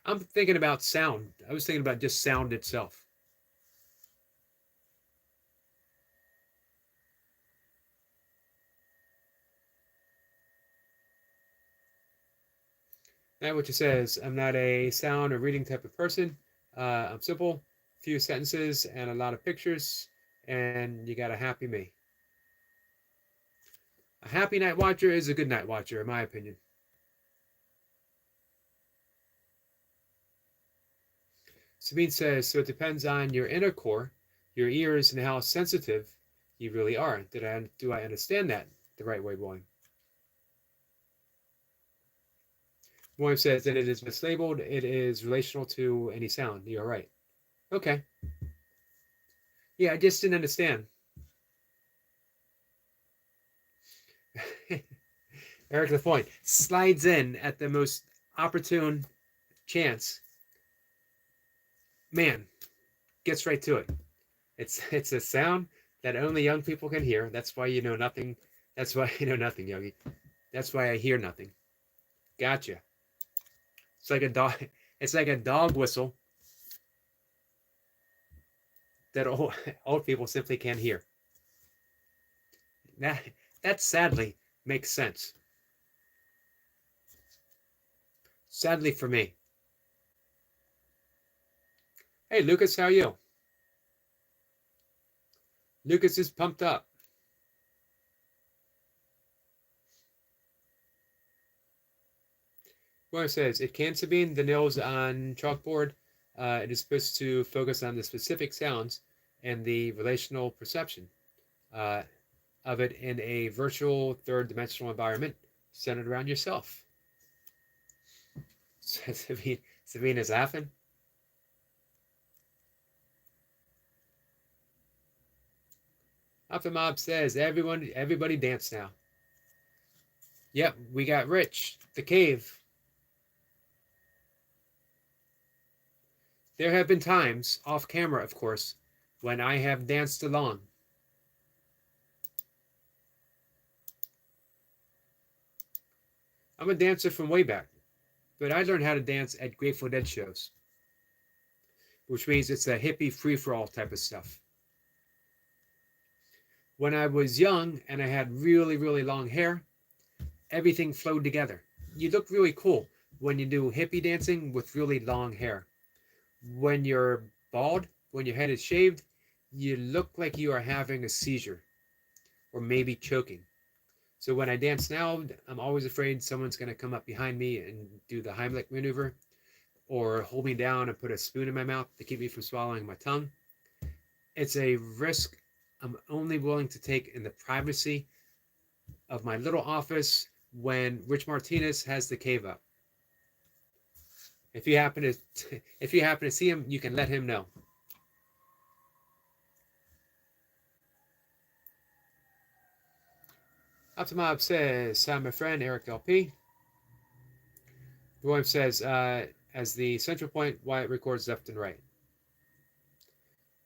I'm thinking about sound. I was thinking about just sound itself. Now, what it says, I'm not a sound or reading type of person. I'm simple, few sentences and a lot of pictures, and you got a happy me. A happy night watcher is a good night watcher, in my opinion. Sabine says, so it depends on your inner core, your ears, and how sensitive you really are. Do I understand that the right way, William? William says that it is mislabeled. It is relational to any sound. You're right. Okay. Yeah, I just didn't understand. Eric Lafointe slides in at the most opportune chance. Man, gets right to it. It's a sound that only young people can hear. That's why you know nothing. That's why you know nothing, Yogi. That's why I hear nothing. Gotcha. It's like a dog. It's like a dog whistle that old people simply can't hear. That sadly makes sense. Sadly for me. Hey, Lucas, how are you? Lucas is pumped up. Well, it says it can Sabine the nails on chalkboard. It is supposed to focus on the specific sounds and the relational perception of it in a virtual third-dimensional environment centered around yourself. Sabine is laughing. Optimob says everybody dance now. Yep, we got Rich, the cave. There have been times, off camera of course, when I have danced along. I'm a dancer from way back, but I learned how to dance at Grateful Dead shows, which means it's a hippie free-for-all type of stuff. When I was young and I had really, really long hair, everything flowed together. You look really cool when you do hippie dancing with really long hair. When you're bald, when your head is shaved, you look like you are having a seizure or maybe choking. So when I dance now, I'm always afraid someone's going to come up behind me and do the Heimlich maneuver or hold me down and put a spoon in my mouth to keep me from swallowing my tongue. It's a risk I'm only willing to take in the privacy of my little office when Rich Martinez has the cave up. If you happen to see him, you can let him know. Optimob says, "Hi, my friend Eric LP." William says, "As the central point, Wyatt records left and right."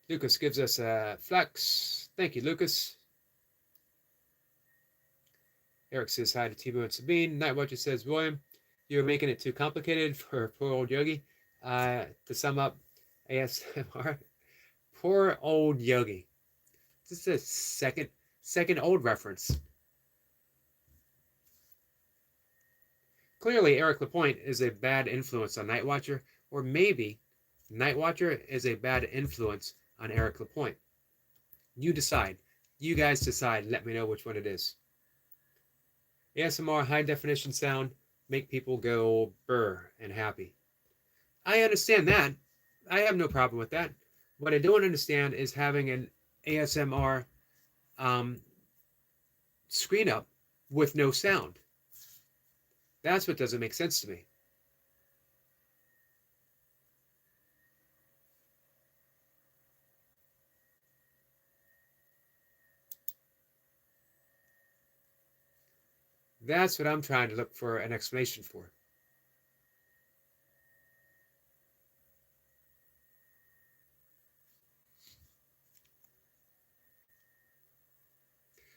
Lucas gives us a flex. Thank you, Lucas. Eric says hi to Timo and Sabine. Nightwatcher says, "William, you're making it too complicated for poor old Yogi." To sum up, ASMR, poor old Yogi. This is a second old reference. Clearly, Eric Lapointe is a bad influence on Nightwatcher, or maybe Nightwatcher is a bad influence on Eric Lapointe. You decide. You guys decide. Let me know which one it is. ASMR high definition sound make people go brr and happy. I understand that. I have no problem with that. What I don't understand is having an ASMR screen up with no sound. That's what doesn't make sense to me. That's what I'm trying to look for an explanation for.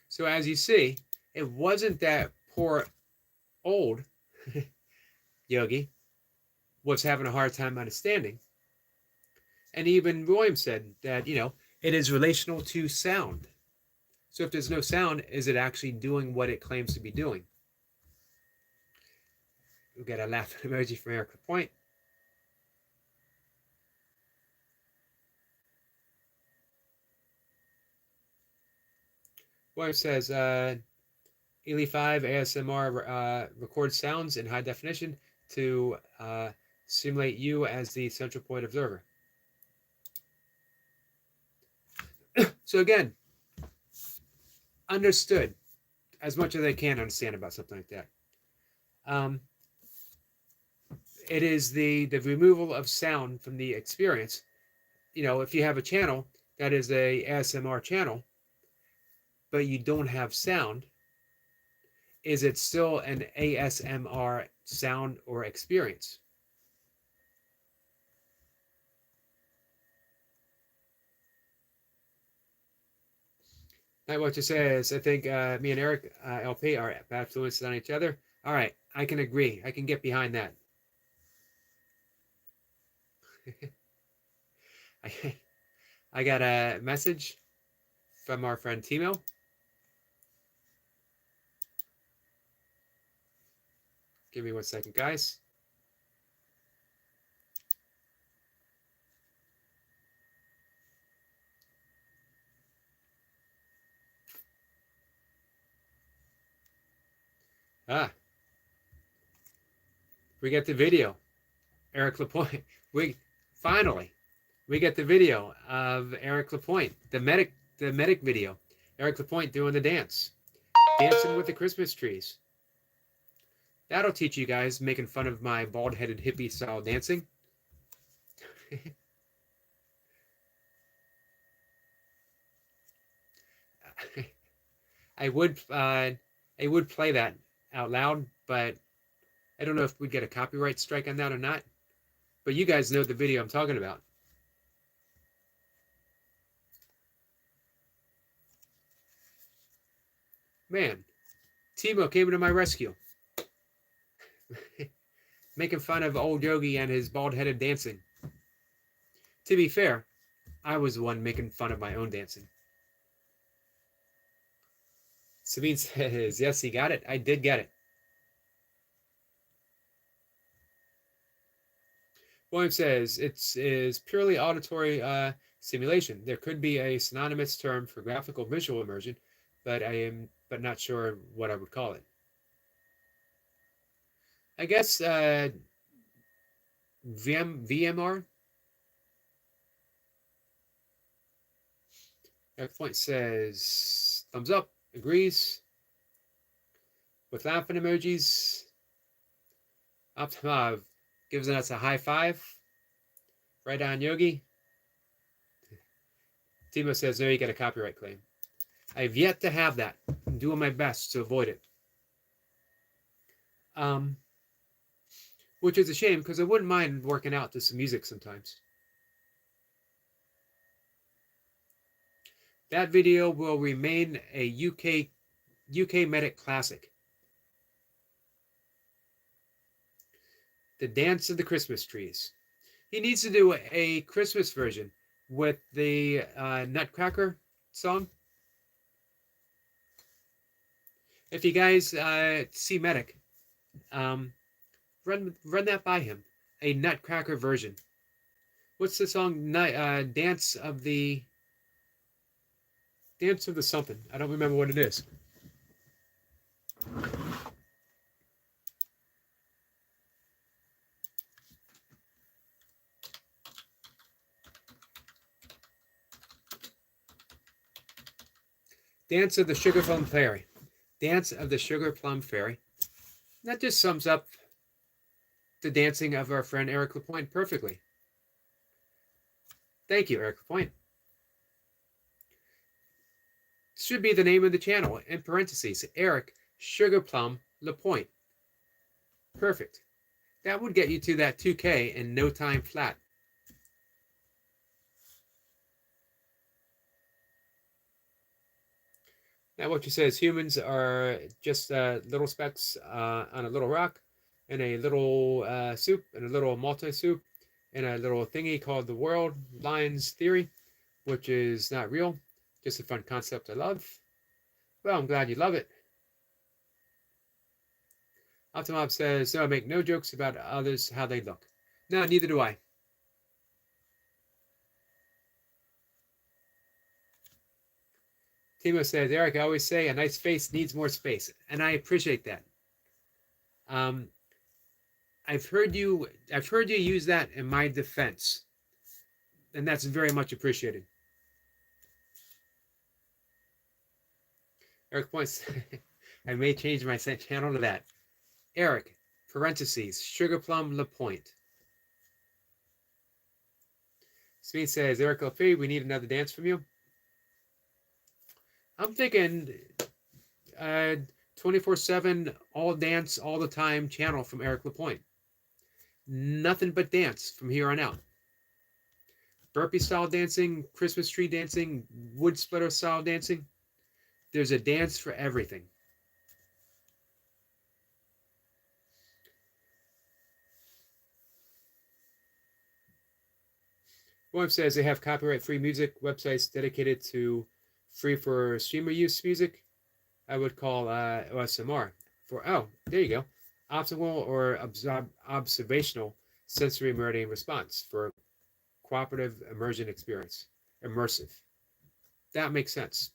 So as you see, it wasn't that poor old Yogi was having a hard time understanding. And even William said that, it is relational to sound. So if there's no sound, is it actually doing what it claims to be doing? We'll get a laughing emoji from Eric Lapointe. William says, Ely 5 ASMR records sounds in high definition to simulate you as the central point observer. So again, understood as much as I can understand about something like that. It is the removal of sound from the experience. If you have a channel that is a ASMR channel, but you don't have sound, is it still an ASMR sound or experience? Nightwatcher says, I think me and Eric LP are bad influences on each other. All right, I can agree. I can get behind that. I got a message from our friend Timo. Give me 1 second, guys. We get the video. Eric Lapointe. We get the video of Eric Lapointe, the medic video. Eric Lapointe doing the dance, dancing with the Christmas trees. That'll teach you guys, making fun of my bald-headed hippie style dancing. I would play that out loud, but I don't know if we'd get a copyright strike on that or not. But you guys know the video I'm talking about. Man, Timo came to my rescue. making fun of old Yogi and his bald-headed dancing. To be fair, I was the one making fun of my own dancing. Sabine says, yes, he got it. I did get it. William says, it is purely auditory simulation. There could be a synonymous term for graphical visual immersion, but I am not sure what I would call it. I guess VMR. Point says thumbs up, agrees. With laughing emojis. Optimov gives us a high five. Right on, Yogi. Timo says, there you get a copyright claim. I've yet to have that. I'm doing my best to avoid it. Which is a shame, because I wouldn't mind working out to some music sometimes. That video will remain a UK Medic classic. The Dance of the Christmas Trees. He needs to do a Christmas version with the Nutcracker song. If you guys see Medic, run that by him. A Nutcracker version. What's the song? Dance of the something. I don't remember what it is. Dance of the Sugar Plum Fairy. Dance of the Sugar Plum Fairy. That just sums up the dancing of our friend Eric Lapointe perfectly. Thank you, Eric Lapointe. Should be the name of the channel, in parentheses, Eric Sugar Plum Lapointe. Perfect. That would get you to that 2K in no time flat. Now what you say is humans are just little specks on a little rock, and a little soup, and a little multi-soup, and a little thingy called the world lines theory, which is not real, just a fun concept I love. Well, I'm glad you love it. Optimob says, no, I make no jokes about others, how they look. No, neither do I. Timo says, Eric, I always say a nice face needs more space, and I appreciate that. I've heard you use that in my defense, and that's very much appreciated. Eric points, I may change my channel to that. Eric, parentheses, Sugar Plum Lapointe. Smith says, Eric Lefebvre, we need another dance from you. I'm thinking 24/7, all dance, all the time channel from Eric Lapointe. Nothing but dance from here on out. Burpee style dancing, Christmas tree dancing, wood splitter style dancing. There's a dance for everything. William says they have copyright-free music websites dedicated to free for streamer use music. I would call OSMR for, oh, there you go. Optimal or observational sensory meridian response for cooperative immersion experience. Immersive. That makes sense.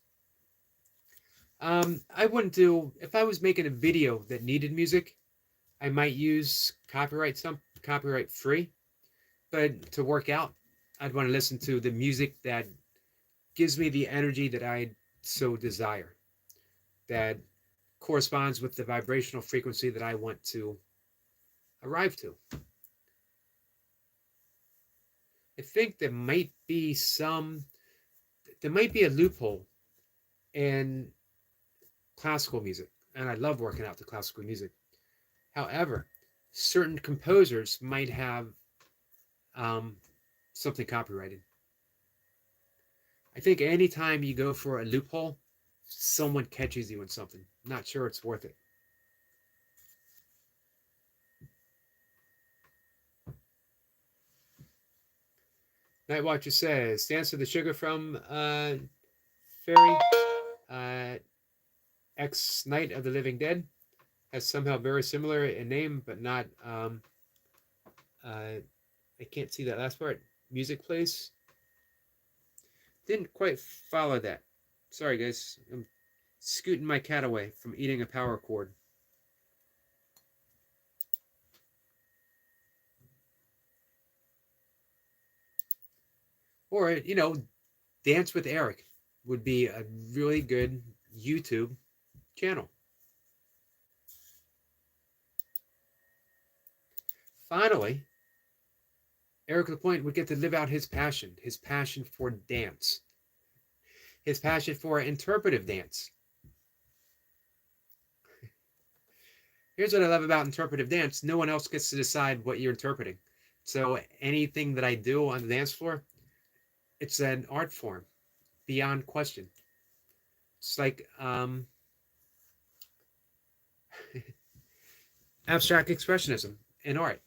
I wouldn't do, if I was making a video that needed music, I might use copyright free, but to work out, I'd want to listen to the music that gives me the energy that I so desire, that corresponds with the vibrational frequency that I want to arrive to. I think there might be a loophole in classical music, and I love working out to classical music. However, certain composers might have something copyrighted. I think anytime you go for a loophole, someone catches you in something. I'm not sure it's worth it. Night Watcher says, Dance of the Sugar from Fairy, ex Night of the Living Dead, has somehow very similar in name, but not. I can't see that last part. Music Place. Didn't quite follow that. Sorry, guys. I'm scooting my cat away from eating a power cord. Or, Dance with Eric would be a really good YouTube channel. Finally, Eric Lapointe would get to live out his passion for dance, his passion for interpretive dance. Here's what I love about interpretive dance. No one else gets to decide what you're interpreting. So anything that I do on the dance floor, it's an art form, beyond question. It's like abstract expressionism in art.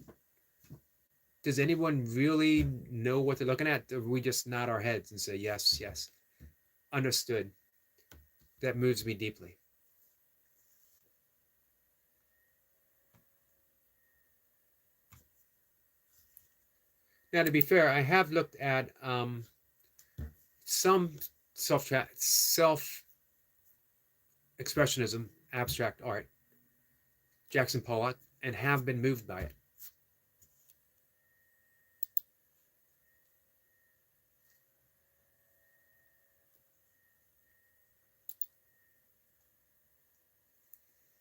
Does anyone really know what they're looking at? Or we just nod our heads and say, yes, yes, understood. That moves me deeply. Now, to be fair, I have looked at some self-expressionism, abstract art, Jackson Pollock, and have been moved by it.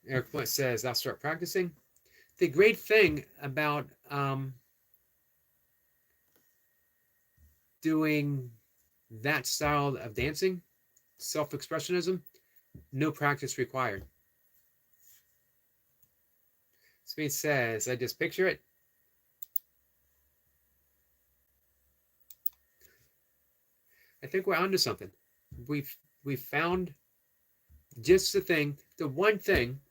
Eric Point says, I'll start practicing. The great thing about doing that style of dancing, self-expressionism, no practice required. Speed says, I just picture it. I think we're onto something. We've found just the one thing,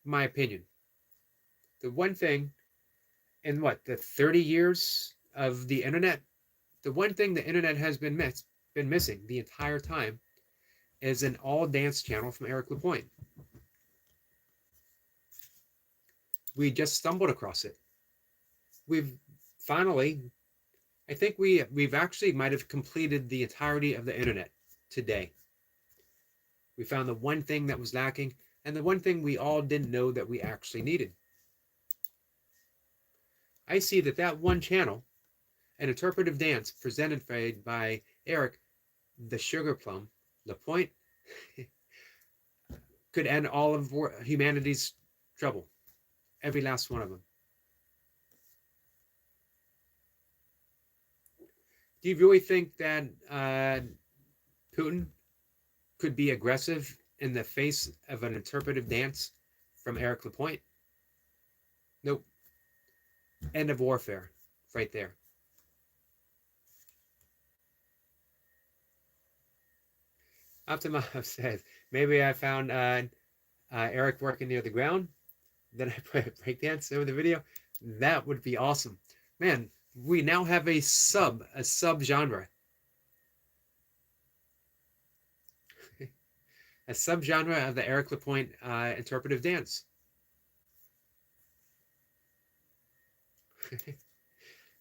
my opinion, the one thing in the 30 years of the internet, the one thing the internet has been missing the entire time is an all dance channel from Eric Lapointe. We just stumbled across it. We've finally, I think we've actually might have completed the entirety of the internet today. We found the one thing that was lacking and the one thing we all didn't know that we actually needed. I see that one channel, an interpretive dance presented by Eric the Sugar Plum Lapointe, could end all of humanity's trouble. Every last one of them. Do you really think that Putin could be aggressive in the face of an interpretive dance from Eric Lapointe? Nope. End of warfare, right there. Optima says, maybe I found Eric working near the ground. Then I put a breakdance over the video. That would be awesome. Man, we now have a sub genre. A subgenre of the Eric Lapointe interpretive dance.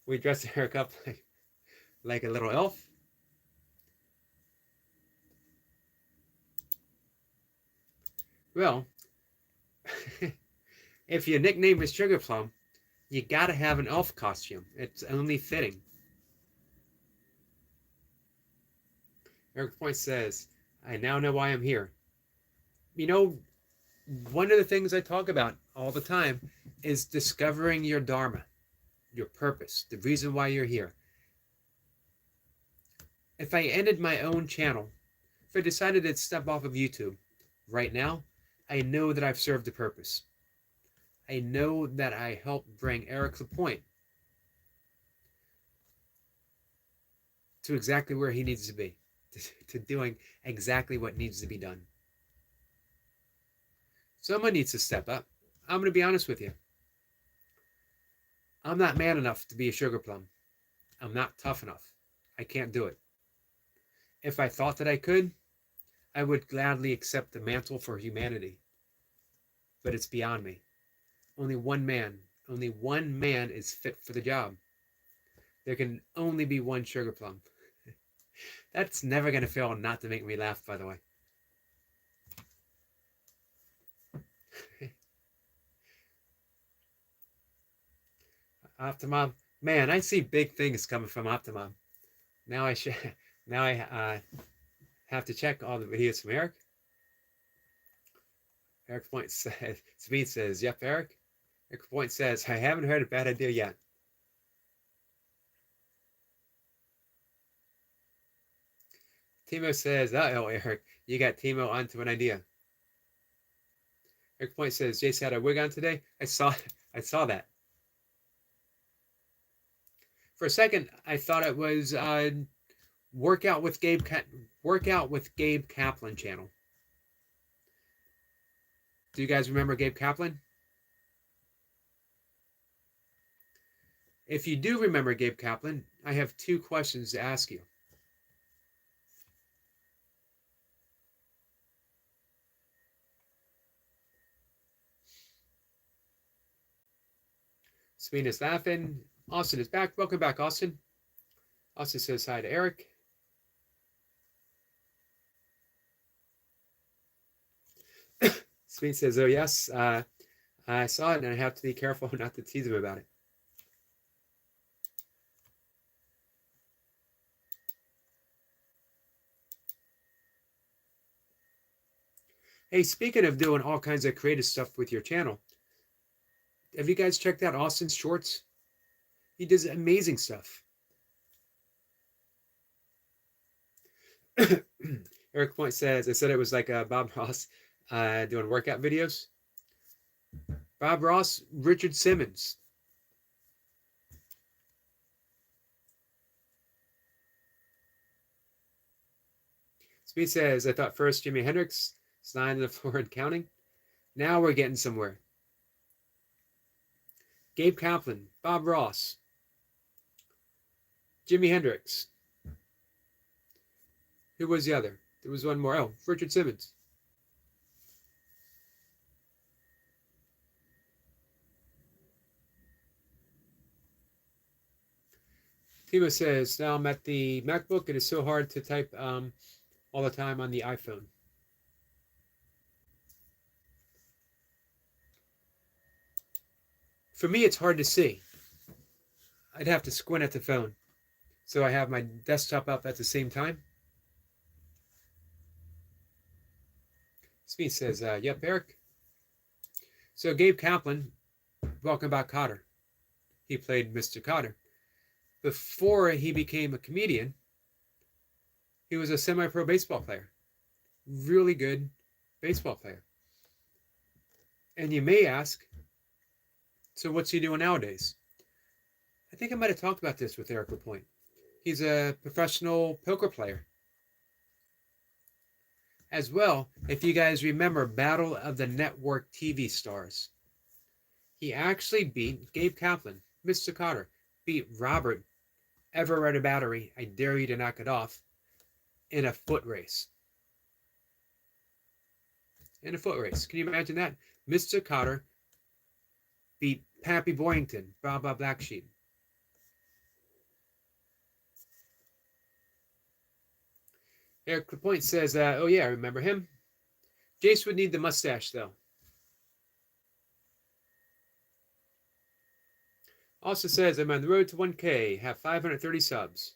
We dress Eric up like a little elf. Well, if your nickname is Sugar Plum, you gotta have an elf costume. It's only fitting. Eric Point says, I now know why I'm here. You know, one of the things I talk about all the time is discovering your dharma, your purpose, the reason why you're here. If I ended my own channel, if I decided to step off of YouTube right now, I know that I've served a purpose. I know that I helped bring Eric Lapointe to exactly where he needs to be, to doing exactly what needs to be done. Someone needs to step up. I'm going to be honest with you. I'm not man enough to be a sugar plum. I'm not tough enough. I can't do it. If I thought that I could, I would gladly accept the mantle for humanity. But it's beyond me. Only one man is fit for the job. There can only be one sugar plum. That's never going to fail not to make me laugh, by the way. Optimum. Man, I see big things coming from Optimum. Now I have to check all the videos from Eric. Eric Point says, Speed says, yep, Eric. Eric Point says, I haven't heard a bad idea yet. Timo says, uh-oh, Eric, you got Timo onto an idea. Eric Point says, Jace had a wig on today. I saw that. For a second, I thought it was Workout with Gabe Kaplan channel. Do you guys remember Gabe Kaplan? If you do remember Gabe Kaplan, I have 2 questions to ask you. Sabine is laughing. Austin is back. Welcome back, Austin. Austin says hi to Eric. Sabine says, oh, yes, I saw it, and I have to be careful not to tease him about it. Hey, speaking of doing all kinds of creative stuff with your channel, have you guys checked out Austin's shorts? He does amazing stuff. Eric Point says, I said it was like Bob Ross doing workout videos. Bob Ross, Richard Simmons. Speed says, I thought first Jimi Hendrix, lying on the floor and counting. Now we're getting somewhere. Gabe Kaplan, Bob Ross, Jimi Hendrix. Who was the other? There was one more. Oh, Richard Simmons. Timo says, now I'm at the MacBook. It is so hard to type all the time on the iPhone. For me, it's hard to see. I'd have to squint at the phone. So I have my desktop up at the same time. Speed says, yep, Eric. So Gabe Kaplan, welcome back, Cotter. He played Mr. Cotter. Before he became a comedian, he was a semi-pro baseball player. Really good baseball player. And you may ask, so what's he doing nowadays? I think I might have talked about this with Eric Lapointe. He's a professional poker player. As well, if you guys remember Battle of the Network TV Stars, he actually beat Gabe Kaplan, Mr. Cotter, beat Robert Everett Battery, I dare you to knock it off, in a foot race. In a foot race. Can you imagine that? Mr. Cotter beat Pappy Boyington, Baba Black Sheep. Eric Lapointe says, oh yeah, I remember him. Jace would need the mustache, though. Also says, I'm on the road to 1K, have 530 subs.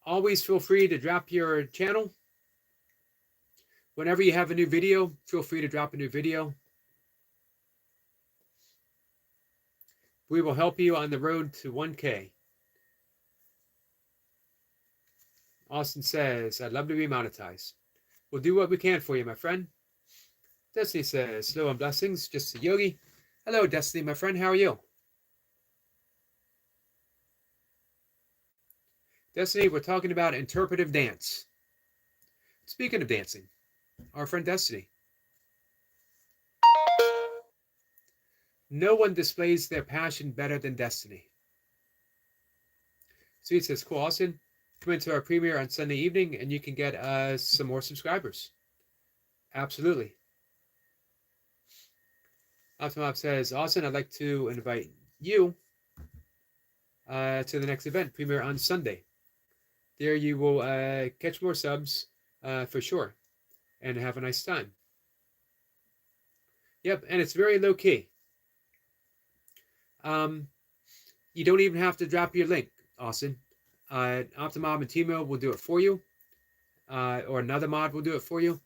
Always feel free to drop your channel. Whenever you have a new video, feel free to drop a new video. We will help you on the road to 1K. Austin says, I'd love to be monetized. We'll do what we can for you, my friend. Destiny says, hello and blessings, just a yogi. Hello, Destiny, my friend. How are you? Destiny, we're talking about interpretive dance. Speaking of dancing, our friend Destiny. No one displays their passion better than Destiny. Sweet says, cool, Austin. Come into our premiere on Sunday evening and you can get some more subscribers. Absolutely. Optimob says, Austin, I'd like to invite you to the next event, premiere on Sunday. There you will catch more subs for sure and have a nice time. Yep, and it's very low key. You don't even have to drop your link, Austin. Optimob and Timo will do it for you, or another mod will do it for you,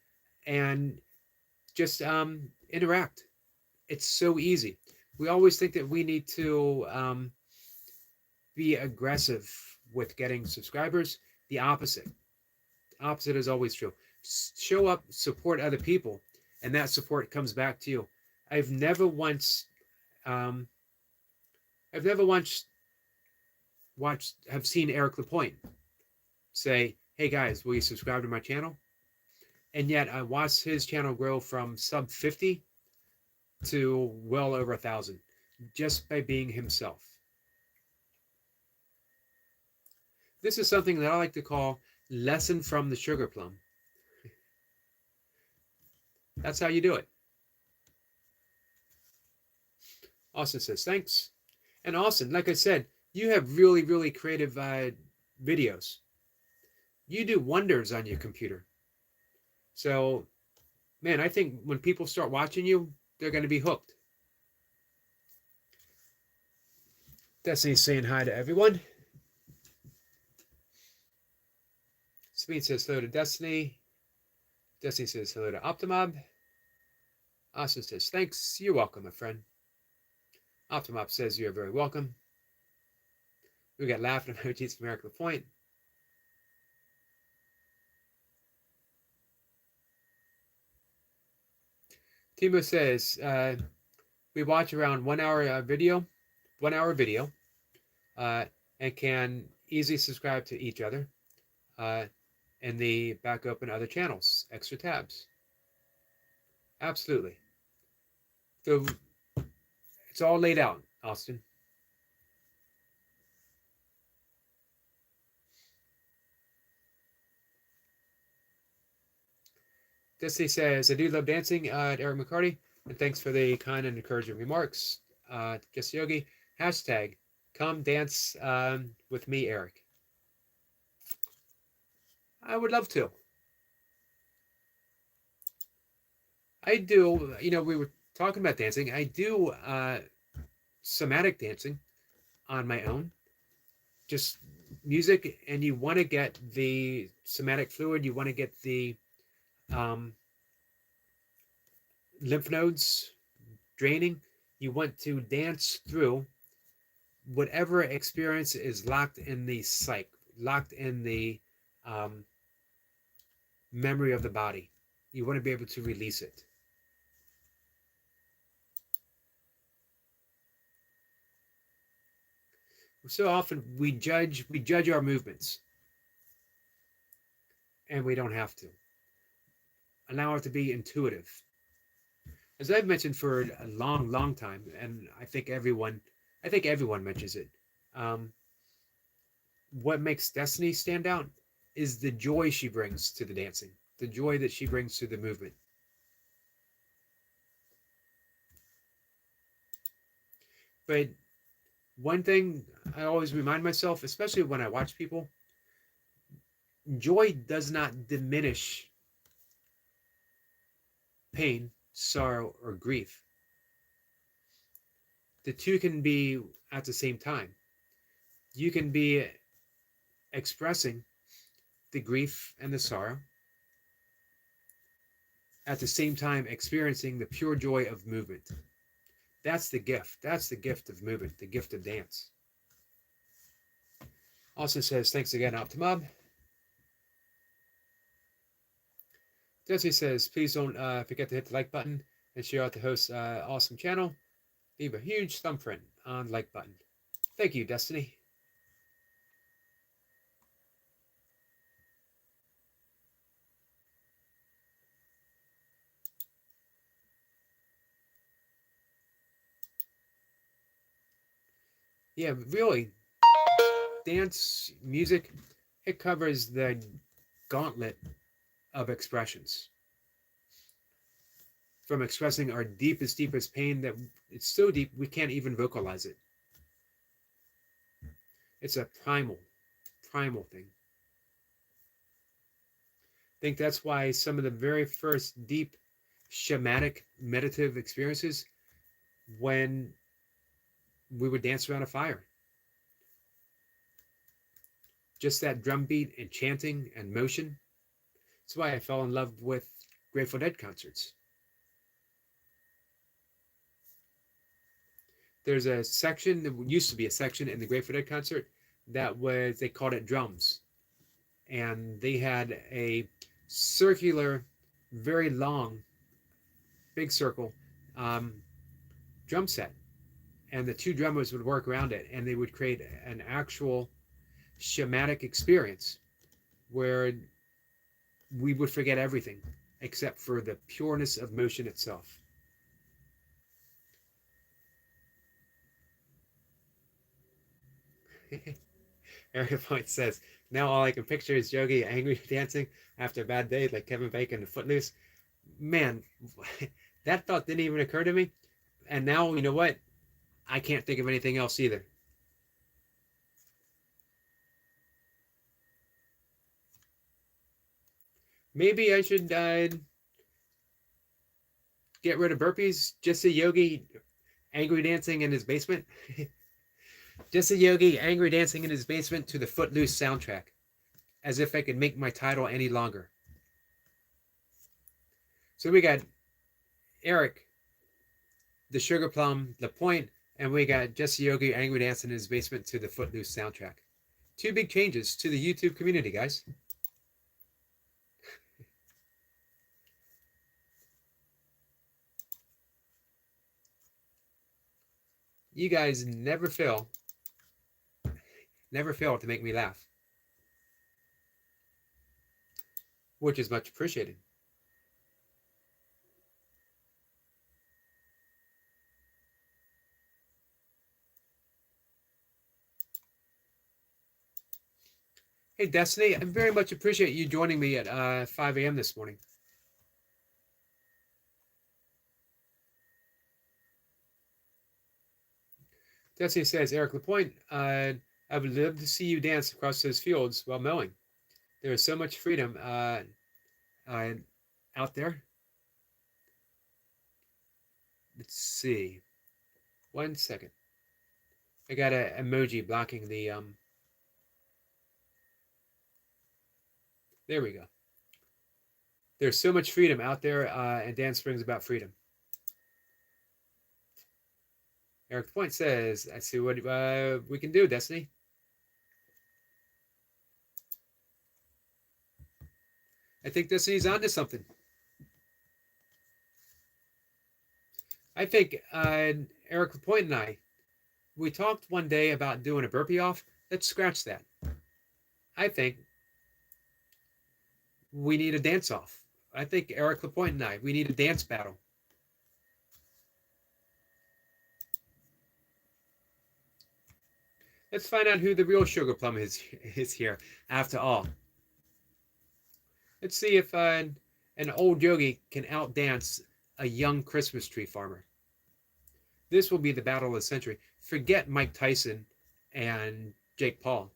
and just interact. It's so easy. We always think that we need to be aggressive with getting subscribers. The opposite. The opposite is always true. Show up, support other people, and that support comes back to you. I've never once have seen Eric Lapointe say, "Hey guys, will you subscribe to my channel?" And yet I watched his channel grow from sub 50 to well over 1,000 just by being himself. This is something that I like to call lesson from the sugar plum. That's how you do it. Austin says, thanks. And Austin, like I said, you have really, really creative videos. You do wonders on your computer. So, man, I think when people start watching you, they're going to be hooked. Destiny's saying hi to everyone. Speed says hello to Destiny. Destiny says hello to Optimob. Austin says, thanks. You're welcome, my friend. Optimob says you're very welcome. We got laughing emojis from Eric Lapointe. Timo says, we watch around 1 hour video, and can easily subscribe to each other. And the back open other channels, extra tabs. Absolutely. So it's all laid out, Austin. Destiny says, I do love dancing at Eric McCarty, and thanks for the kind and encouraging remarks. Guess Yogi, hashtag, come dance with me, Eric. I would love to. I do, we were talking about dancing. I do somatic dancing on my own. Just music, and you want to get the somatic fluid, you want to get the lymph nodes draining. You want to dance through whatever experience is locked in the psyche, locked in the memory of the body. You want to be able to release it. So often we judge our movements, and we don't have to. Allow it to be intuitive. As I've mentioned for a long, long time, and I think everyone mentions it. What makes Destiny stand out is the joy she brings to the dancing, the joy that she brings to the movement. But one thing I always remind myself, especially when I watch people, joy does not diminish pain, sorrow, or grief. The two can be at the same time. You can be expressing the grief and the sorrow, at the same time experiencing the pure joy of movement. That's the gift. That's the gift of movement, the gift of dance. Also says, thanks again, Optimob. Destiny says, please don't forget to hit the like button and share out the host's awesome channel. Leave a huge thumbprint on the like button. Thank you, Destiny. Yeah, really, dance music, it covers the gauntlet of expressions. From expressing our deepest pain that it's so deep we can't even vocalize it. It's a primal thing. I think that's why some of the very first deep shamanic meditative experiences, when we would dance around a fire, just that drum beat and chanting and motion. That's why I fell in love with Grateful Dead concerts. There's a section, that used to be a section in the Grateful Dead concert that was, they called it drums. And they had a circular, very long, big circle drum set. And the two drummers would work around it, and they would create an actual shamanic experience where we would forget everything except for the pureness of motion itself. Eric Point says, now all I can picture is Yogi angry dancing after a bad day like Kevin Bacon and Footloose. Man, that thought didn't even occur to me. And now, you know what? I can't think of anything else either. Maybe I should get rid of burpees. Just a Yogi angry dancing in his basement. Just a Yogi angry dancing in his basement to the Footloose soundtrack. As if I could make my title any longer. So we got Eric, the Sugar Plum, the Point, and we got Jesse Yogi angry dancing in his basement to the Footloose soundtrack. Two big changes to the YouTube community, guys. You guys never fail to make me laugh, which is much appreciated. Hey, Destiny, I very much appreciate you joining me at 5 a.m. this morning. Destiny says, Eric Lapointe, I would love to see you dance across those fields while mowing. There is so much freedom out there. Let's see. 1 second. I got an emoji blocking the... There we go. There's so much freedom out there, and dance brings about freedom. Eric Point says, I see what we can do, Destiny. I think Destiny's onto something. I think Eric Lapointe and I, we talked one day about doing a burpee off. Let's scratch that. I think we need a dance off. I think Eric Lapointe and I, we need a dance battle. Let's find out who the real Sugar Plum is here, after all. Let's see if an old yogi can outdance a young Christmas tree farmer. This will be the battle of the century. Forget Mike Tyson and Jake Paul.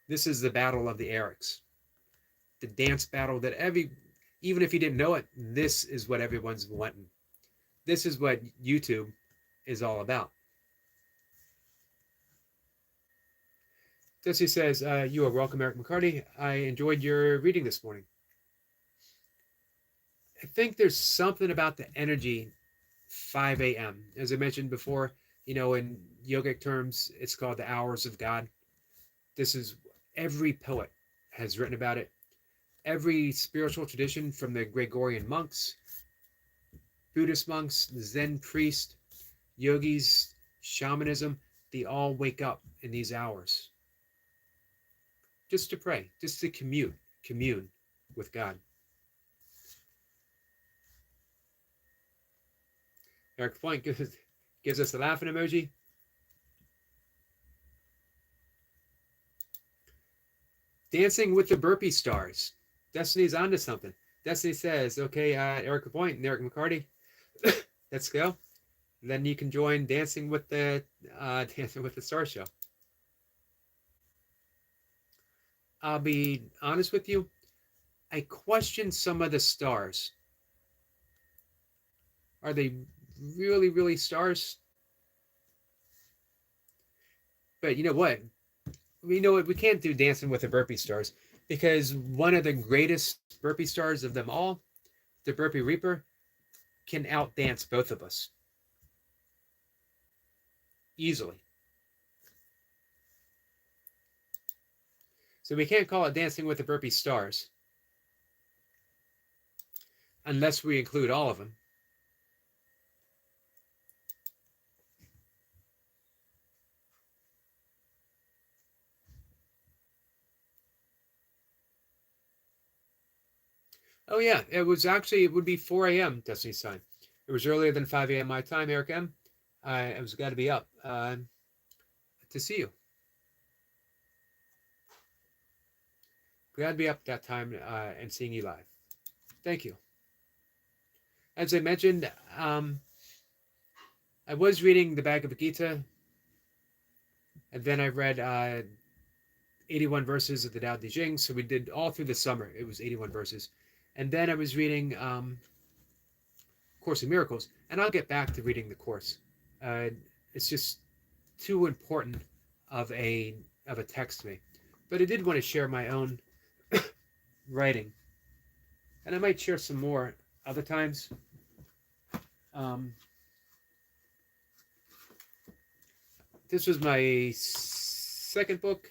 This is the battle of the Erics. The dance battle that even if you didn't know it, this is what everyone's wanting. This is what YouTube is all about. Desi says, you are welcome, Eric McCarty. I enjoyed your reading this morning. I think there's something about the energy 5 a.m. As I mentioned before, in yogic terms, it's called the hours of God. This is, every poet has written about it. Every spiritual tradition, from the Gregorian monks, Buddhist monks, Zen priests, yogis, shamanism, they all wake up in these hours. Just to pray, just to commune with God. Eric Point gives us a laughing emoji. Dancing with the Burpee Stars. Destiny's onto something. Destiny says, okay, Erica Point and Eric McCarty, let's go. And then you can join Dancing with the Stars show. I'll be honest with you. I question some of the stars. Are they really, really stars? But you know what? We know what we can't do Dancing with the Burpee Stars because one of the greatest burpee stars of them all, the Burpee Reaper, can outdance both of us easily. So we can't call it Dancing with the Burpee Stars unless we include all of them. Oh yeah, it would be 4 a.m. Destiny's time. It was earlier than 5 a.m. my time, Eric M. I was got to be up to see you. Glad to be up that time and seeing you live. Thank you. As I mentioned, I was reading the Bhagavad Gita, and then I read 81 verses of the Tao Te Ching. So we did all through the summer. It was 81 verses. And then I was reading Course in Miracles, and I'll get back to reading the Course. It's just too important of a text to me. But I did want to share my own writing, and I might share some more other times. This was my second book.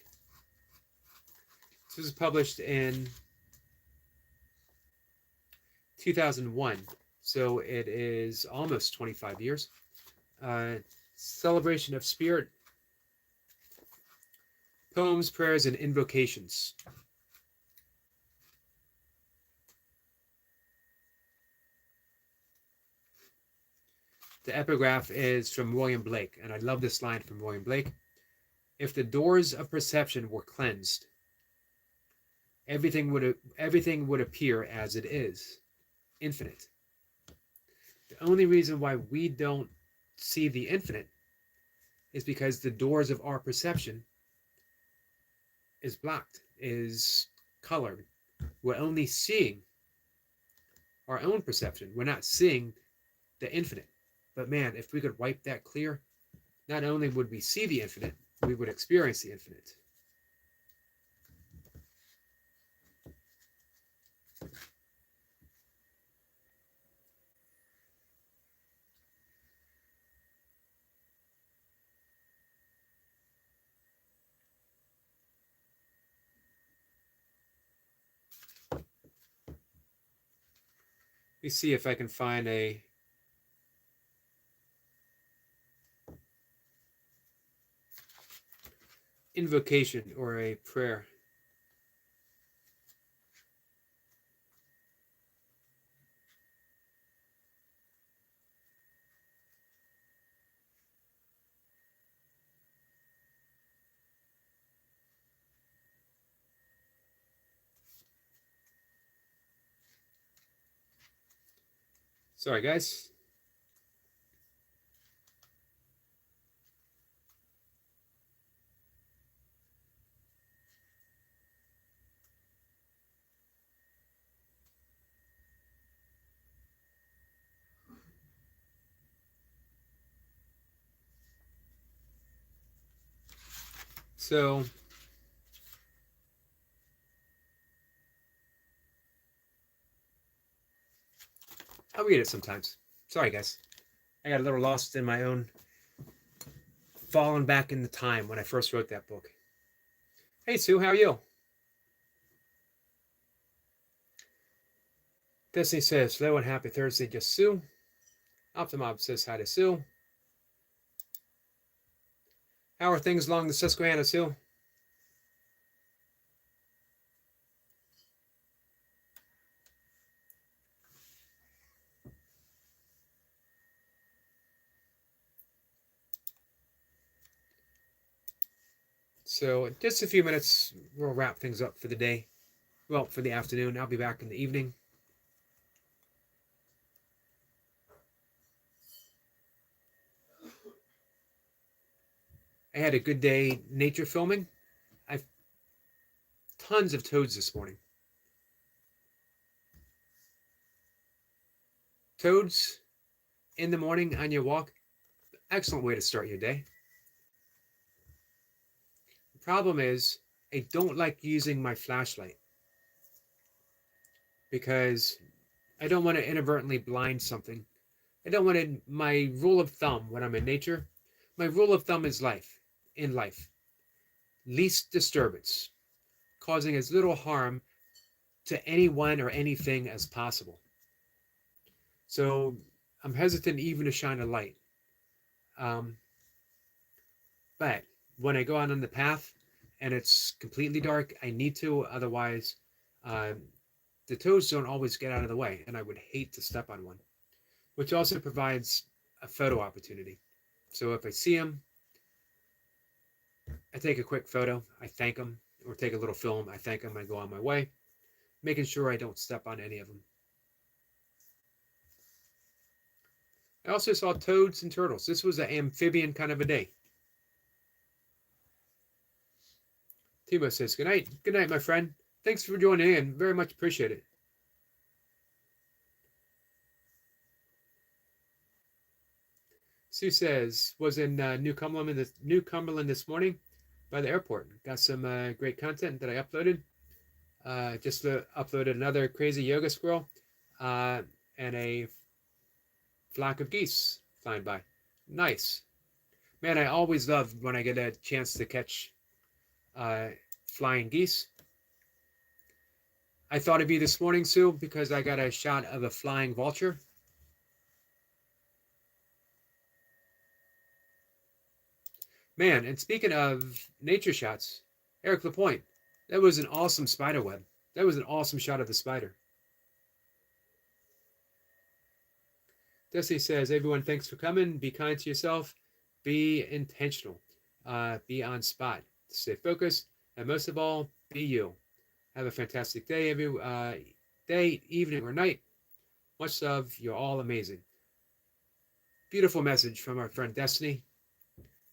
This was published in 2001, so it is almost 25 years. Celebration of Spirit, Poems, Prayers, and Invocations. The epigraph is from William Blake, and I love this line from William Blake. If the doors of perception were cleansed, everything would appear as it is, infinite. The only reason why we don't see the infinite is because the doors of our perception is blocked, is colored. We're only seeing our own perception. We're not seeing the infinite. But man, if we could wipe that clear, not only would we see the infinite, we would experience the infinite. Let me see if I can find a invocation or a prayer. Sorry, guys. So I'll read it sometimes. Sorry, guys. I got a little lost in my own falling back in the time when I first wrote that book. Hey, Sue, how are you? Destiny says, hello and happy Thursday, just Sue. Optimob says hi to Sue. How are things along the Susquehanna, Sue? So just a few minutes, we'll wrap things up for the day. Well, for the afternoon. I'll be back in the evening. I had a good day nature filming. I've tons of toads this morning. Toads in the morning on your walk, excellent way to start your day. The problem is I don't like using my flashlight because I don't want to inadvertently blind something. I don't want to, my rule of thumb when I'm in nature, my rule of thumb is in life. Least disturbance, causing as little harm to anyone or anything as possible. So I'm hesitant even to shine a light. But when I go out on the path and it's completely dark, I need to. Otherwise, the toads don't always get out of the way, and I would hate to step on one, which also provides a photo opportunity. So if I see them, I take a quick photo, I thank them, or take a little film, I thank them, I go on my way, making sure I don't step on any of them. I also saw toads and turtles. This was an amphibian kind of a day. Timo says, good night. Good night, my friend. Thanks for joining in. Very much appreciate it. Sue says, was in New Cumberland this morning by the airport. Got some great content that I uploaded. Just uploaded another crazy yoga squirrel and a flock of geese flying by. Nice. Man, I always love when I get a chance to catch flying geese. I thought of you this morning, Sue, because I got a shot of a flying vulture. Man, and speaking of nature shots, Eric Lapointe, that was an awesome spider web. That was an awesome shot of the spider. Destiny says, everyone, thanks for coming. Be kind to yourself. Be intentional. Be on spot. Stay focused. And most of all, be you. Have a fantastic day, day, evening, or night. Much love. You're all amazing. Beautiful message from our friend Destiny.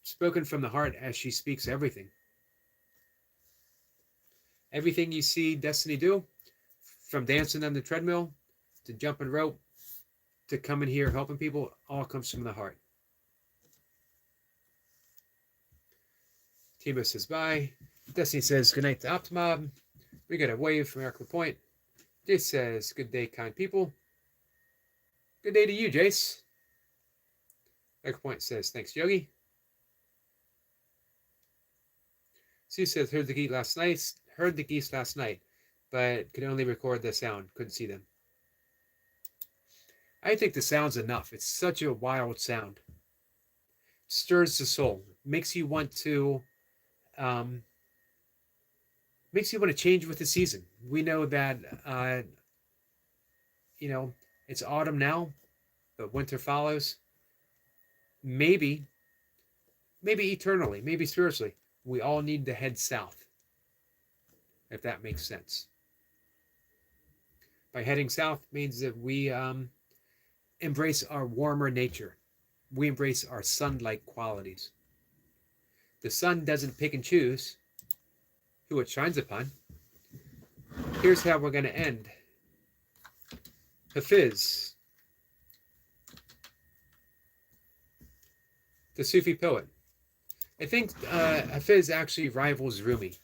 Spoken from the heart as she speaks everything. Everything you see Destiny do, from dancing on the treadmill to jumping rope to coming here helping people, all comes from the heart. Timo says bye. Destiny says good night to Optimob. We got a wave from Eric Lapointe. Jace says good day, kind people. Good day to you, Jace. Eric Lapointe says thanks, Yogi. Sue says heard the geese last night, but could only record the sound. Couldn't see them. I think the sound's enough. It's such a wild sound. It stirs the soul. Makes you want to change with the season. We know that it's autumn now, but winter follows. Maybe eternally, maybe spiritually, we all need to head south, if that makes sense. By heading south means that we embrace our warmer nature. We embrace our sun-like qualities. The sun doesn't pick and choose who it shines upon. Here's how we're going to end. Hafiz, the Sufi poet. I think Hafiz actually rivals Rumi.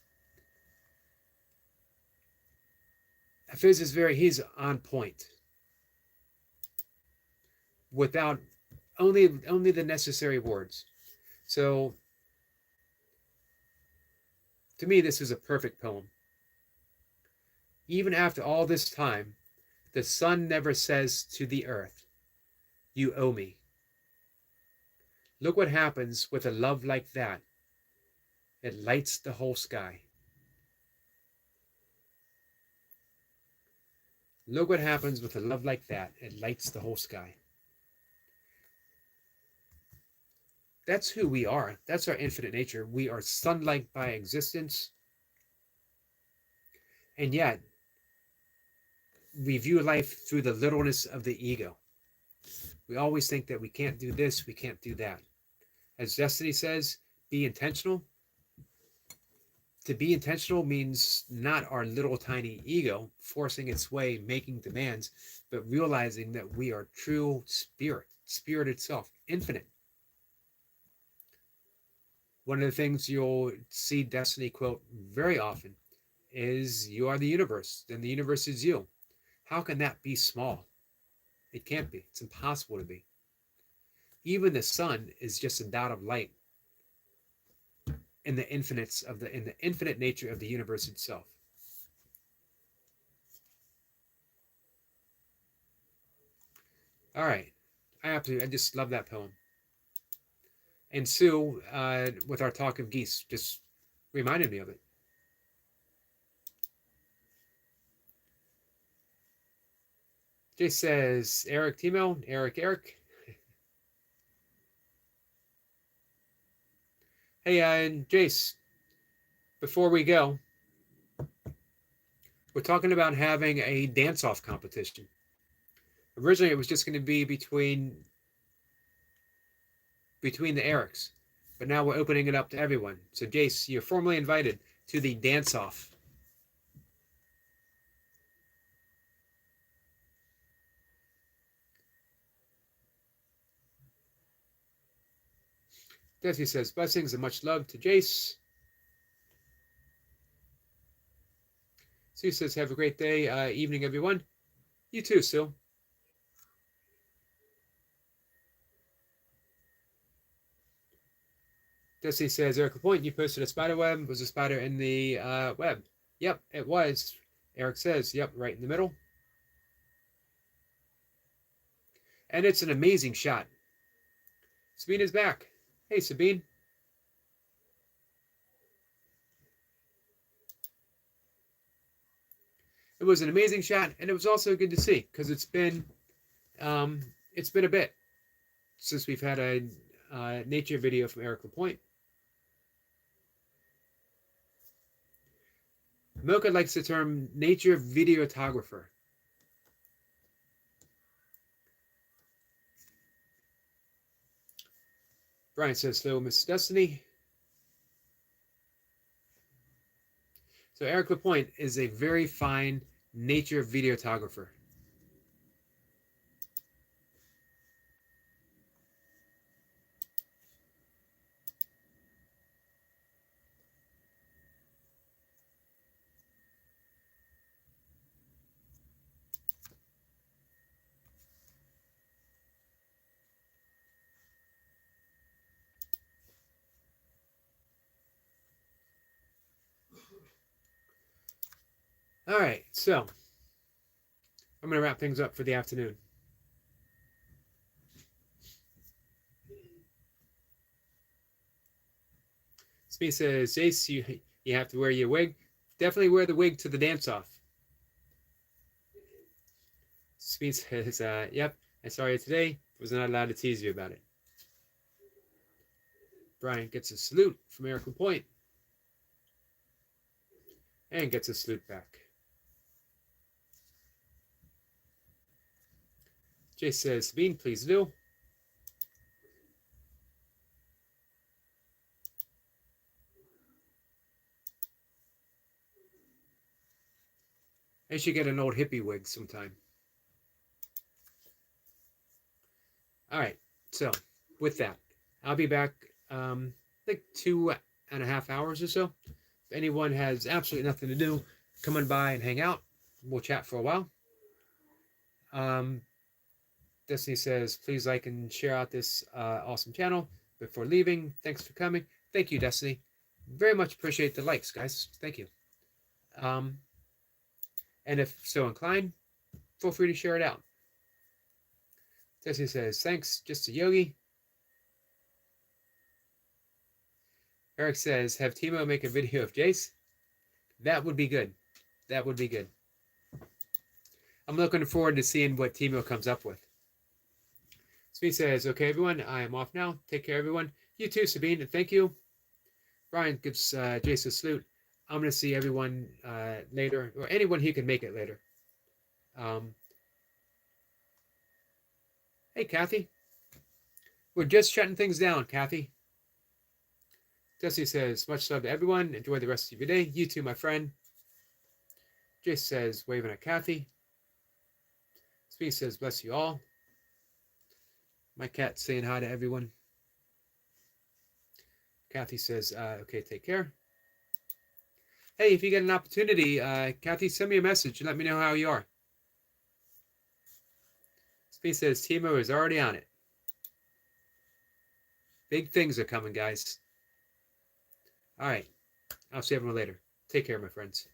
Hafiz is he's on point. Without only the necessary words. So to me, this is a perfect poem. Even after all this time, the sun never says to the earth, you owe me. Look what happens with a love like that. It lights the whole sky. Look what happens with a love like that. It lights the whole sky. That's who we are. That's our infinite nature. We are sun-like by existence. And yet, we view life through the littleness of the ego. We always think that we can't do this, we can't do that. As Destiny says, be intentional. To be intentional means not our little tiny ego forcing its way, making demands, but realizing that we are true spirit, spirit itself, infinite. One of the things you'll see Destiny quote very often is, "You are the universe, and the universe is you." How can that be small? It can't be. It's impossible to be. Even the sun is just a dot of light in the infinite nature of the universe itself. All right, I just love that poem. And Sue, with our talk of geese, just reminded me of it. Jay says, Eric Timo, Eric. Hey, Jace, before we go, we're talking about having a dance-off competition. Originally, it was just going to be between the Erics, but now we're opening it up to everyone. So, Jace, you're formally invited to the dance-off. Desi says, blessings and much love to Jace. Sue says, have a great day, evening, everyone. You too, Sue. Desi says, Eric Lapointe, you posted a spider web. Was a spider in the web? Yep, it was. Eric says, yep, right in the middle. And it's an amazing shot. Sabine is back. Hey, Sabine. It was an amazing shot, and it was also good to see because it's been a bit since we've had a nature video from Eric Lapointe. Mocha likes the term nature videographer. Brian says, hello, Miss Destiny. So Eric Lapointe is a very fine nature videographer. All right, so I'm going to wrap things up for the afternoon. Smee says, Jace, you have to wear your wig. Definitely wear the wig to the dance-off. Smee says, yep, I saw you today. Was not allowed to tease you about it. Brian gets a salute from Eric Lapointe. And gets a salute back. Jay says, Sabine, please do. I should get an old hippie wig sometime. All right, so with that, I'll be back like 2.5 hours or so. If anyone has absolutely nothing to do, come on by and hang out. We'll chat for a while. Destiny says, please like and share out this awesome channel before leaving. Thanks for coming. Thank you, Destiny. Very much appreciate the likes, guys. Thank you. And if so inclined, feel free to share it out. Destiny says, thanks, just a yogi. Eric says, have Timo make a video of Jace. That would be good. That would be good. I'm looking forward to seeing what Timo comes up with. Smee says, okay, everyone, I am off now. Take care, everyone. You too, Sabine, and thank you. Brian gives Jason a salute. I'm going to see everyone later, or anyone who can make it later. Hey, Kathy. We're just shutting things down, Kathy. Jesse says, much love to everyone. Enjoy the rest of your day. You too, my friend. Jace says, waving at Kathy. Speed says, bless you all. My cat saying hi to everyone. Kathy says, okay, take care. Hey, if you get an opportunity, Kathy, send me a message and let me know how you are. Speed says, Timo is already on it. Big things are coming, guys. All right. I'll see everyone later. Take care, my friends.